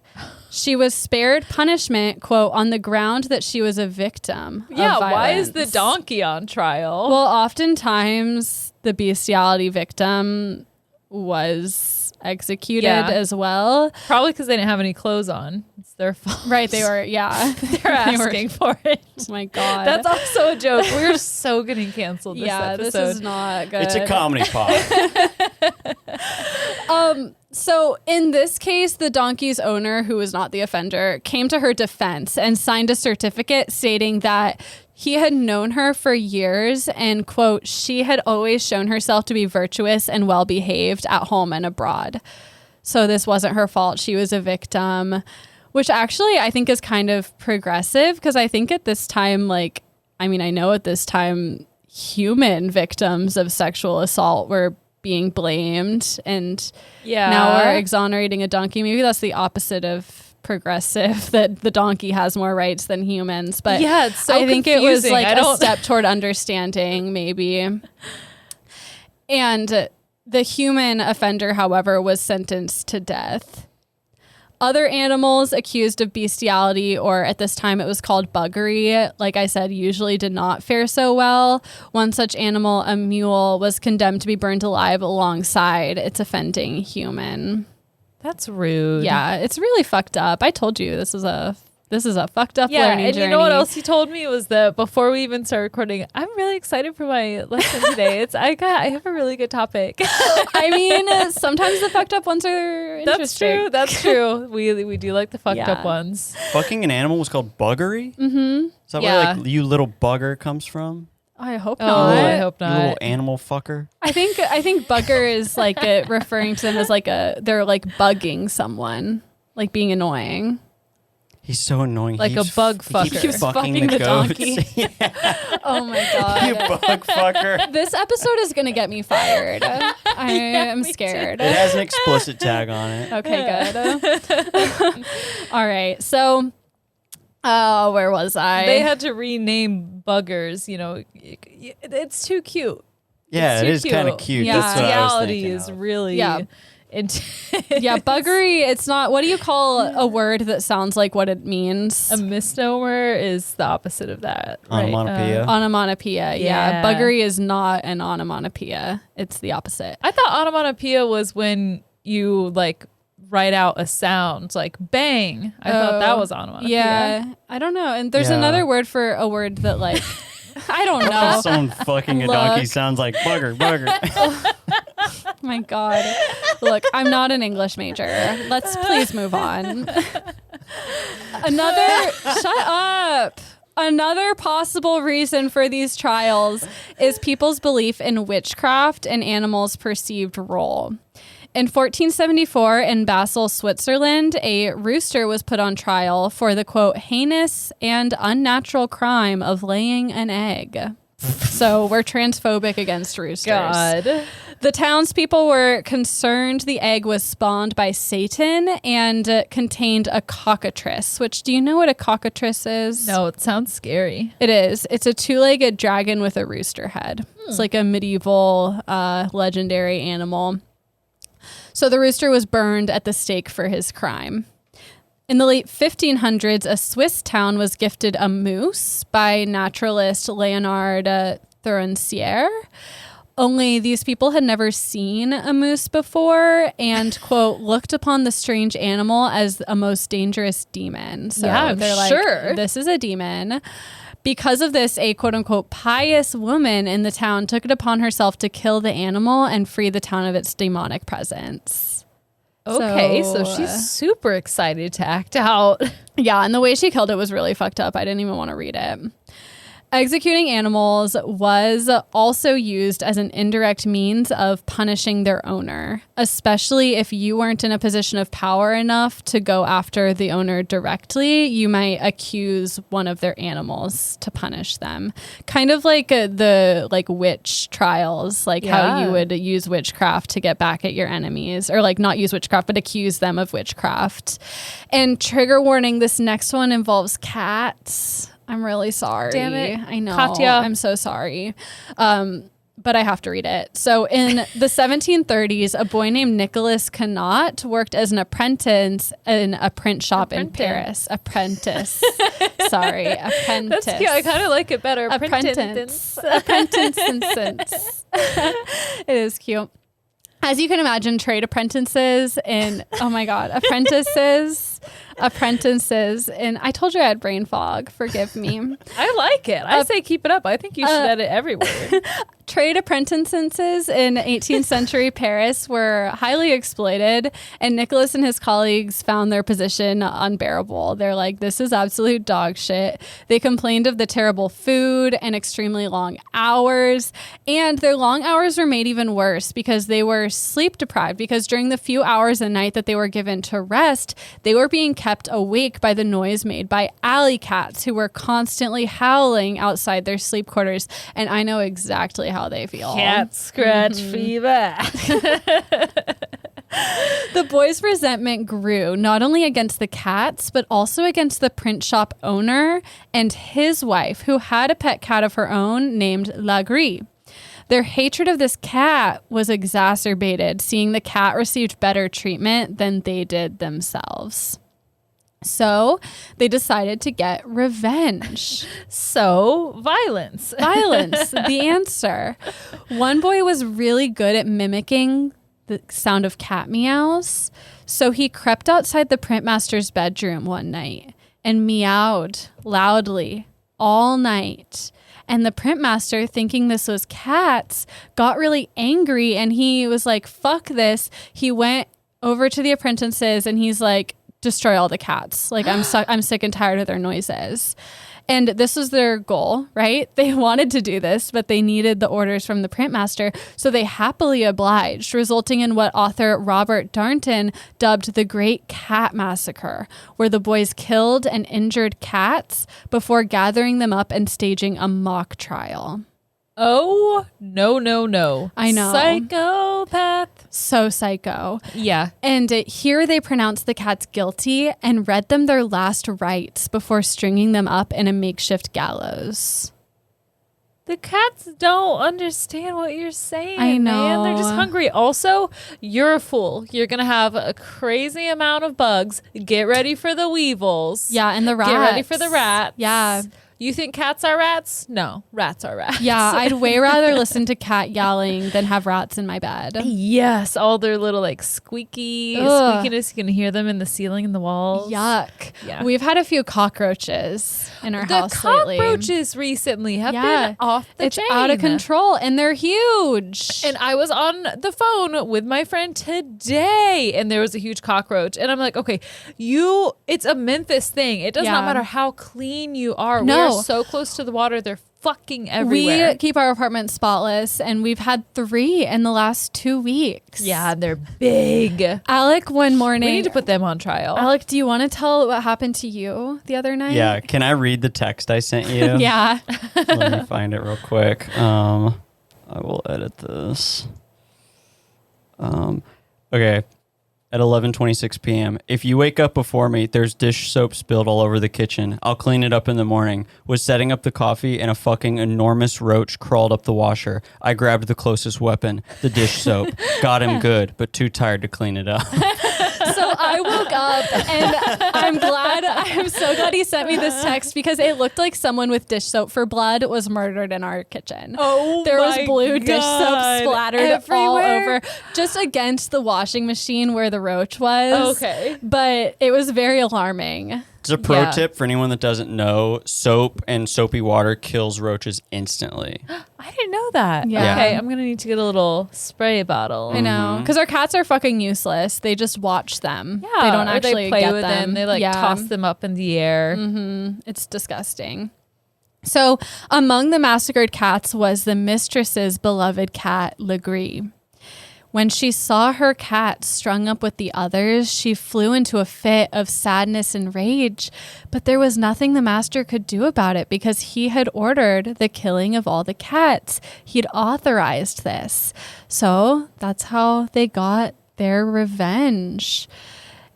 She was spared punishment, quote, on the ground that she was a victim of Why is the violence. donkey on trial? Well, oftentimes the bestiality victim was executed as well. Probably because they didn't have any clothes on. It's their fault. Right, they were, yeah. They're asking for it. Oh my God. That's also a joke. We're so getting canceled this episode. This is not good. It's a comedy pod. So in this case, the donkey's owner, who was not the offender, came to her defense and signed a certificate stating that he had known her for years and, quote, she had always shown herself to be virtuous and well-behaved at home and abroad. So this wasn't her fault. She was a victim, which actually I think is kind of progressive because I think at this time, I know at this time, human victims of sexual assault were being blamed and now we're exonerating a donkey. Maybe that's the opposite of progressive, that the donkey has more rights than humans. But yeah, it's so I think it was confusing. a step toward understanding, maybe. And the human offender, however, was sentenced to death. Other animals accused of bestiality, or at this time it was called buggery, like I said, usually did not fare so well. One such animal, a mule, was condemned to be burned alive alongside its offending human. That's rude. Yeah, it's really fucked up. I told you this is a fucked up learning and journey. you know what else he told me was that before we even started recording, I'm really excited for my lesson today. I have a really good topic. I mean, sometimes the fucked up ones are interesting. That's true. We do like the fucked up ones. Fucking an animal was called buggery? Mm-hmm. Is that where you little bugger comes from? I hope Oh, not. I hope You little not. animal fucker. I think bugger is referring to them as they're bugging someone, like being annoying. He's so annoying. Like a bug He fucker. keeps Keeps fucking fucking the goats. donkey. Yeah, Oh my you God. bug fucker. This episode is going to get me fired. I am scared. It has an explicit tag on it. Okay, good. All right. So, where was I? They had to rename buggers. You know, it's too cute. Yeah, It's it too is kind of cute. cute. Yeah. That's what I was Bestiality thinking is of. really Yeah. intense. Yeah, buggery. It's not. What do you call a word that sounds like what it means? A misnomer is the opposite of that. Right? Onomatopoeia. Onomatopoeia. Yeah. Yeah. Buggery is not an onomatopoeia. It's the opposite. I thought onomatopoeia was when you write out a sound like bang. I thought that was onomatopoeia. Yeah. I don't know. And there's Yeah. another word for a word that I don't know. Someone fucking a donkey sounds like bugger, bugger. Oh my God. Look, I'm not an English major. Let's please move on. Shut up. Another possible reason for these trials is people's belief in witchcraft and animals' perceived role. In 1474, in Basel, Switzerland, a rooster was put on trial for the, quote, heinous and unnatural crime of laying an egg. So we're transphobic against roosters. God. The townspeople were concerned the egg was spawned by Satan and contained a cockatrice, which, do you know what a cockatrice is? No, it sounds scary. It is. It's a two-legged dragon with a rooster head. It's like a medieval legendary animal. So the rooster was burned at the stake for his crime. In the late 1500s, a Swiss town was gifted a moose by naturalist Leonard Thurensier. Only these people had never seen a moose before and, quote, looked upon the strange animal as a most dangerous demon. So Yeah, they're sure. like, this is a demon. Because of this, a quote unquote pious woman in the town took it upon herself to kill the animal and free the town of its demonic presence. Okay, so she's super excited to act out. Yeah, and the way she killed it was really fucked up. I didn't even want to read it. executing animals was also used as an indirect means of punishing their owner, especially if you weren't in a position of power enough to go after the owner directly. You might accuse one of their animals to punish them. Kind of like the witch trials, like how you would use witchcraft to get back at your enemies, or like not use witchcraft, but accuse them of witchcraft. And trigger warning, this next one involves cats. I'm really sorry. Damn it. I know. Katya. I'm so sorry. But I have to read it. So in the 1730s, a boy named Nicholas Connaught worked as an apprentice in a print shop in Paris. Apprentice. Sorry. Apprentice. That's cute. I kind of like it better. Apprentice. Apprentice. It is cute. As you can imagine, trade apprentices and apprentices. And I told you I had brain fog. Forgive me. I like it. I say keep it up. I think you should edit every word. Trade apprentices in 18th century Paris were highly exploited, and Nicholas and his colleagues found their position unbearable. They're like, this is absolute dog shit. They complained of the terrible food and extremely long hours, and their long hours were made even worse because they were sleep deprived, because during the few hours a night that they were given to rest, they were being kept awake by the noise made by alley cats who were constantly howling outside their sleep quarters. And I know exactly how they feel. Cat scratch fever. The boys' resentment grew not only against the cats, but also against the print shop owner and his wife, who had a pet cat of her own named Lagree. Their hatred of this cat was exacerbated, seeing the cat received better treatment than they did themselves. So they decided to get revenge. So violence. Violence, the answer. One boy was really good at mimicking the sound of cat meows. So he crept outside the printmaster's bedroom one night and meowed loudly all night. And the printmaster, thinking this was cats, got really angry, and he was like, fuck this. He went over to the apprentices and he's like, destroy all the cats. Like, I'm sick and tired of their noises. And this was their goal, right? They wanted to do this, but they needed the orders from the printmaster. So they happily obliged, resulting in what author Robert Darnton dubbed the Great Cat Massacre, where the boys killed and injured cats before gathering them up and staging a mock trial. Oh, no. I know. Psychopath. So psycho. Yeah. And here they pronounced the cats guilty and read them their last rites before stringing them up in a makeshift gallows. The cats don't understand what you're saying. I know. Man. They're just hungry. Also, you're a fool. You're going to have a crazy amount of bugs. Get ready for the weevils. Yeah, and the rats. Get ready for the rats. Yeah. You think cats are rats? No, rats are rats. Yeah, I'd way rather listen to cat yowling than have rats in my bed. Yes, all their little like squeakiness. You can hear them in the ceiling and the walls. Yuck. Yeah. We've had a few cockroaches in our house lately. The cockroaches recently have been off the chain. It's out of control, and they're huge. And I was on the phone with my friend today, and there was a huge cockroach. And I'm like, okay, it's a Memphis thing. It does not matter how clean you are. No. We're so close to the water. They're fucking everywhere. We keep our apartment spotless, and we've had 3 in the last 2 weeks. Yeah, they're big. Alec, one morning. We need to put them on trial. Alec, do you want to tell what happened to you the other night? Yeah. Can I read the text I sent you? Yeah. Let me find it real quick. I will edit this. Okay. At 11:26 p.m. If you wake up before me, there's dish soap spilled all over the kitchen. I'll clean it up in the morning. Was setting up the coffee and a fucking enormous roach crawled up the washer. I grabbed the closest weapon, the dish soap. Got him good, but too tired to clean it up. So I woke up, and I'm so glad he sent me this text, because it looked like someone with dish soap for blood was murdered in our kitchen. Oh, there was blue God. dish soap splattered everywhere. all over, just against the washing machine where the roach was. Okay. But it was very alarming. It's a pro tip for anyone that doesn't know. Soap and soapy water kills roaches instantly. I didn't know that. Yeah. Okay, I'm going to need to get a little spray bottle. I know, because our cats are fucking useless. They just watch them. Yeah, they don't or actually they play get with them. them. They toss them up in the air. It's disgusting. So among the massacred cats was the mistress's beloved cat, Legree. When she saw her cat strung up with the others, she flew into a fit of sadness and rage, but there was nothing the master could do about it because he had ordered the killing of all the cats. He'd authorized this. So that's how they got their revenge.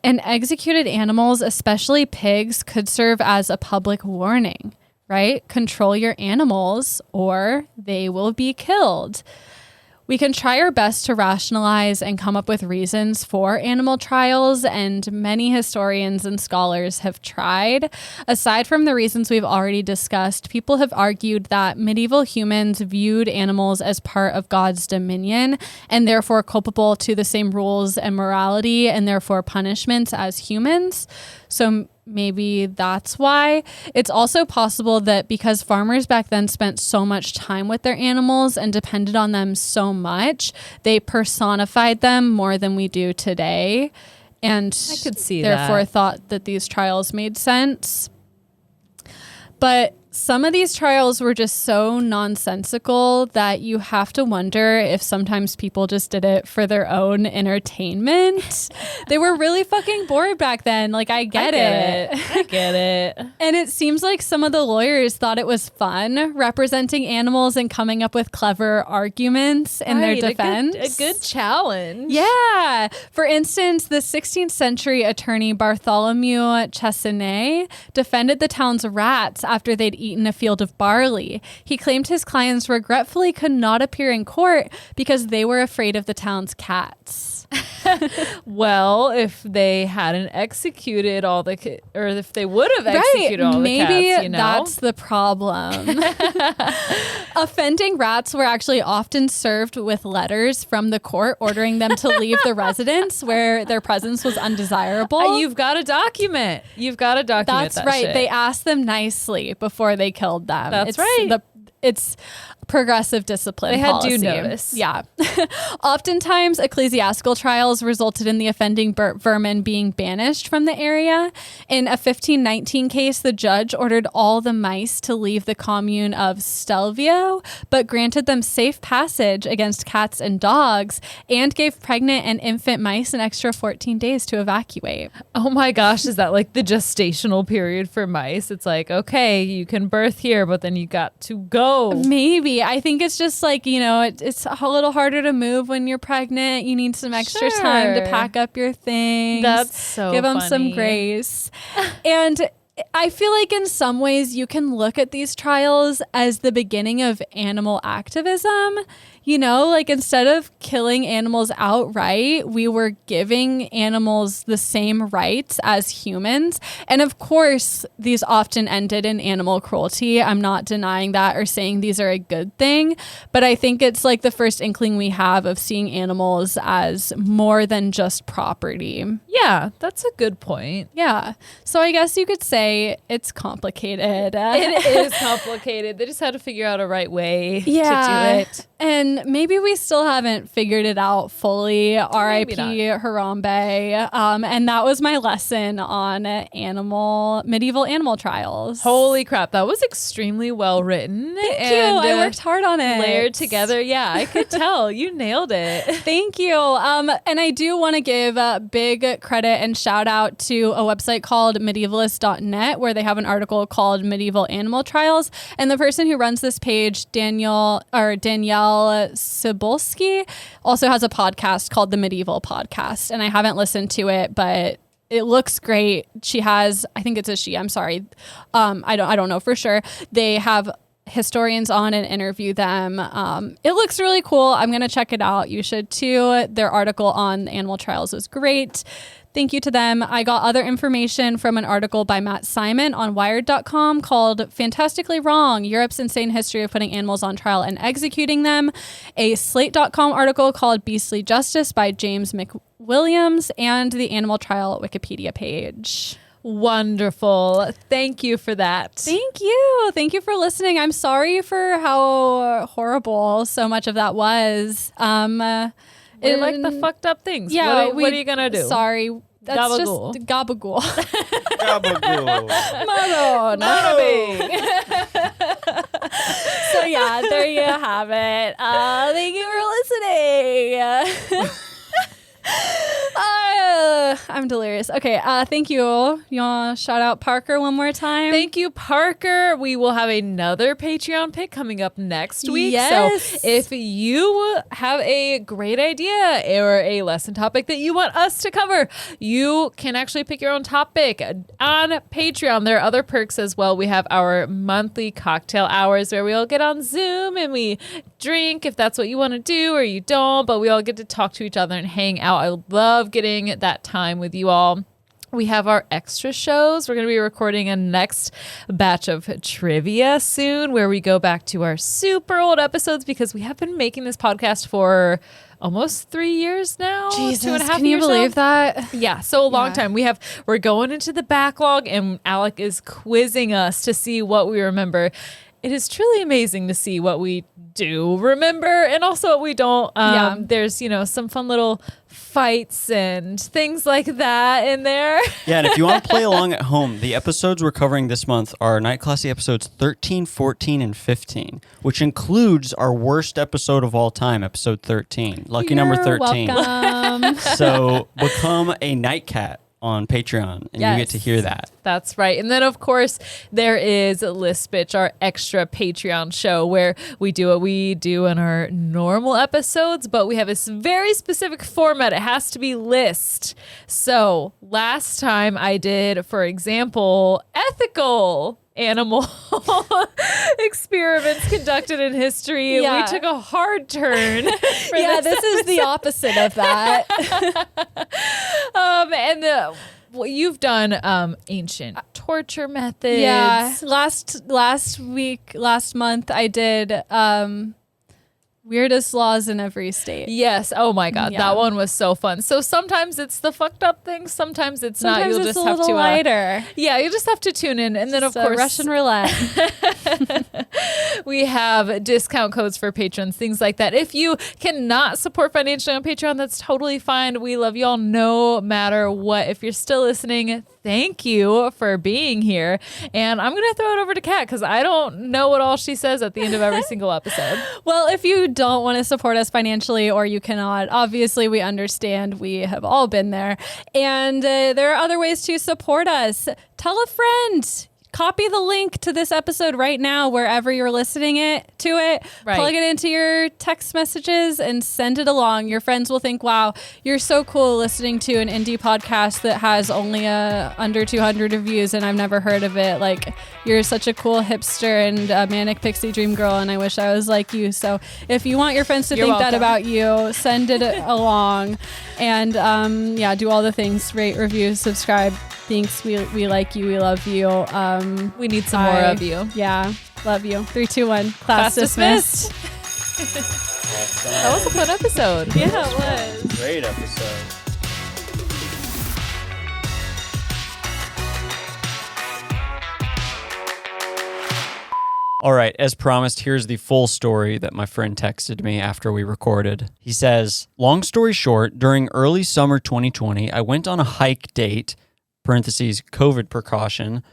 And executed animals, especially pigs, could serve as a public warning, right? Control your animals or they will be killed. We can try our best to rationalize and come up with reasons for animal trials, and many historians and scholars have tried. Aside from the reasons we've already discussed, people have argued that medieval humans viewed animals as part of God's dominion and therefore culpable to the same rules and morality and therefore punishments as humans. So maybe that's why. It's also possible that because farmers back then spent so much time with their animals and depended on them so much, they personified them more than we do today. And I could see therefore that. thought that these trials made sense. But some of these trials were just so nonsensical that you have to wonder if sometimes people just did it for their own entertainment. They were really fucking bored back then. Like, I get it. I get it. And it seems like some of the lawyers thought it was fun representing animals and coming up with clever arguments in their defense. A good challenge. Yeah. For instance, the 16th century attorney Bartholomew Chesnay defended the town's rats after they'd eaten a field of barley. He claimed his clients regretfully could not appear in court because they were afraid of the town's cats. Well, if they hadn't executed all the or if they would have executed all the cats, maybe that's the problem. Offending rats were actually often served with letters from the court ordering them to leave the residence where their presence was undesirable. You've got to document. That's that right. shit. They asked them nicely before they killed them. That's right. It's progressive discipline They had policy. due notice. Yeah. Oftentimes, ecclesiastical trials resulted in the offending vermin being banished from the area. In a 1519 case, the judge ordered all the mice to leave the commune of Stelvio, but granted them safe passage against cats and dogs and gave pregnant and infant mice an extra 14 days to evacuate. Oh my gosh, is that like the gestational period for mice? It's like, okay, you can birth here, but then you got to go. Maybe. I think it's just like, it's a little harder to move when you're pregnant. You need some extra time to Sure. pack up your things. That's so Give them some funny. grace. And I feel like in some ways you can look at these trials as the beginning of animal activism. Like instead of killing animals outright, we were giving animals the same rights as humans. And of course, these often ended in animal cruelty. I'm not denying that or saying these are a good thing, but I think it's like the first inkling we have of seeing animals as more than just property. Yeah, that's a good point. Yeah. So I guess you could say it's complicated. It is complicated. They just had to figure out a right way to do it. And maybe we still haven't figured it out fully. R.I.P. not. Harambe. And that was my lesson on medieval animal trials. Holy crap, that was extremely well written. Thank you. I worked hard on it. Layered together. Yeah, I could tell. You nailed it. Thank you. And I do want to give a big credit and shout out to a website called medievalist.net where they have an article called Medieval Animal Trials. And the person who runs this page, Danielle Cebulski, also has a podcast called The Medieval Podcast. And I haven't listened to it, but it looks great. She has, I think it's a she, I'm sorry. I don't know for sure. They have historians on and interview them. It looks really cool. I'm going to check it out. You should too. Their article on animal trials was great. Thank you to them. I got other information from an article by Matt Simon on Wired.com called Fantastically Wrong, Europe's Insane History of Putting Animals on Trial and Executing Them. A Slate.com article called Beastly Justice by James McWilliams, and the Animal Trial Wikipedia page. Wonderful. Thank you for that. Thank you. Thank you for listening. I'm sorry for how horrible so much of that was. We like the fucked up things. Yeah. What are you going to do? Sorry. That's Gabagool. just gabagool. Gabagool. Madonna. Not a big. yeah, there you have it. Thank you for listening. I'm delirious. Okay, thank you. You want to shout out Parker one more time? Thank you, Parker. We will have another Patreon pick coming up next week. Yes. So if you have a great idea or a lesson topic that you want us to cover, you can actually pick your own topic on Patreon. There are other perks as well. We have our monthly cocktail hours where we all get on Zoom and we drink if that's what you want to do or you don't, but we all get to talk to each other and hang out. I love getting that time with you all. We have our extra shows. We're going to be recording a next batch of trivia soon where we go back to our super old episodes because we have been making this podcast for almost 3 years now. Jesus, 2.5 can you years believe that? Yeah, so a long Yeah. time. We're going into the backlog and Alec is quizzing us to see what we remember. It is truly amazing to see what we do remember and also what we don't. Yeah. There's, some fun little fights and things like that in there. Yeah, and if you want to play along at home, the episodes we're covering this month are Night Classy episodes 13, 14, and 15, which includes our worst episode of all time, episode 13. Lucky number 13. Welcome. So become a night cat on Patreon, and you get to hear that. That's right. And then, of course, there is List Bitch, our extra Patreon show where we do what we do in our normal episodes, but we have a very specific format. It has to be list. So last time I did, for example, ethical animal experiments conducted in history. Yeah. We took a hard turn. This is the opposite of that. You've done ancient torture methods. Yeah, last month I did weirdest laws in every state. Yes. Oh my God. Yeah. That one was so fun. So sometimes it's the fucked up things. Sometimes it's not. Sometimes You'll it's just a have little to. lighter. Yeah. You just have to tune in. And then, of So course, Russian roulette. we have discount codes for patrons, things like that. If you cannot support financially on Patreon, that's totally fine. We love y'all no matter what. If you're still listening, thank you for being here. And I'm going to throw it over to Kat because I don't know what all she says at the end of every single episode. Well, if you don't want to support us financially or you cannot, obviously we understand. We have all been there. And there are other ways to support us. Tell a friend. Copy the link to this episode right now, wherever you're listening to it. Right. Plug it into your text messages and send it along. Your friends will think, wow, you're so cool listening to an indie podcast that has only under 200 reviews and I've never heard of it. Like, you're such a cool hipster and a manic pixie dream girl, and I wish I was like you. So if you want your friends to think that about you, send it along. And do all the things. Rate, review, subscribe. Thanks. We like you. We love you. We need some more of you. Yeah. Love you. 3, 2, 1. Class dismissed. That was a fun episode. Yeah, it was. Great episode. All right, as promised, here's the full story that my friend texted me after we recorded. He says, long story short, during early summer 2020, I went on a hike date, parentheses, COVID precaution,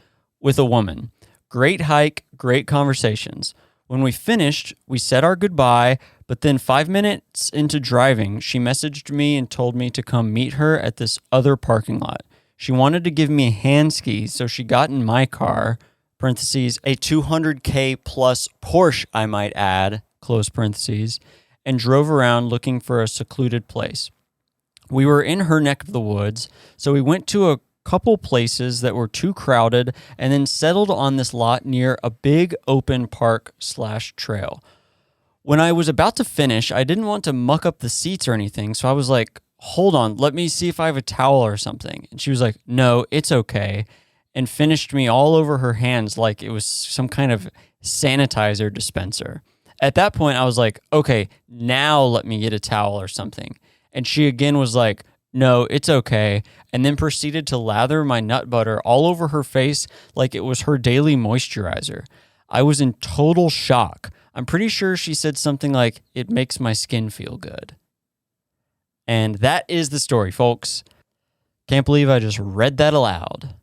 with a woman. Great hike, great conversations. When we finished, we said our goodbye, but then 5 minutes into driving, she messaged me and told me to come meet her at this other parking lot. She wanted to give me hand skis, so she got in my car, parentheses, a 200K plus Porsche, I might add, close parentheses, and drove around looking for a secluded place. We were in her neck of the woods, so we went to a couple places that were too crowded and then settled on this lot near a big open park/trail. When I was about to finish, I didn't want to muck up the seats or anything, so I was like, hold on, let me see if I have a towel or something. And she was like, no, it's okay, and finished me all over her hands like it was some kind of sanitizer dispenser. At that point, I was like, okay, now let me get a towel or something. And she again was like, no, it's okay, and then proceeded to lather my nut butter all over her face like it was her daily moisturizer. I was in total shock. I'm pretty sure she said something like, it makes my skin feel good. And that is the story, folks. Can't believe I just read that aloud.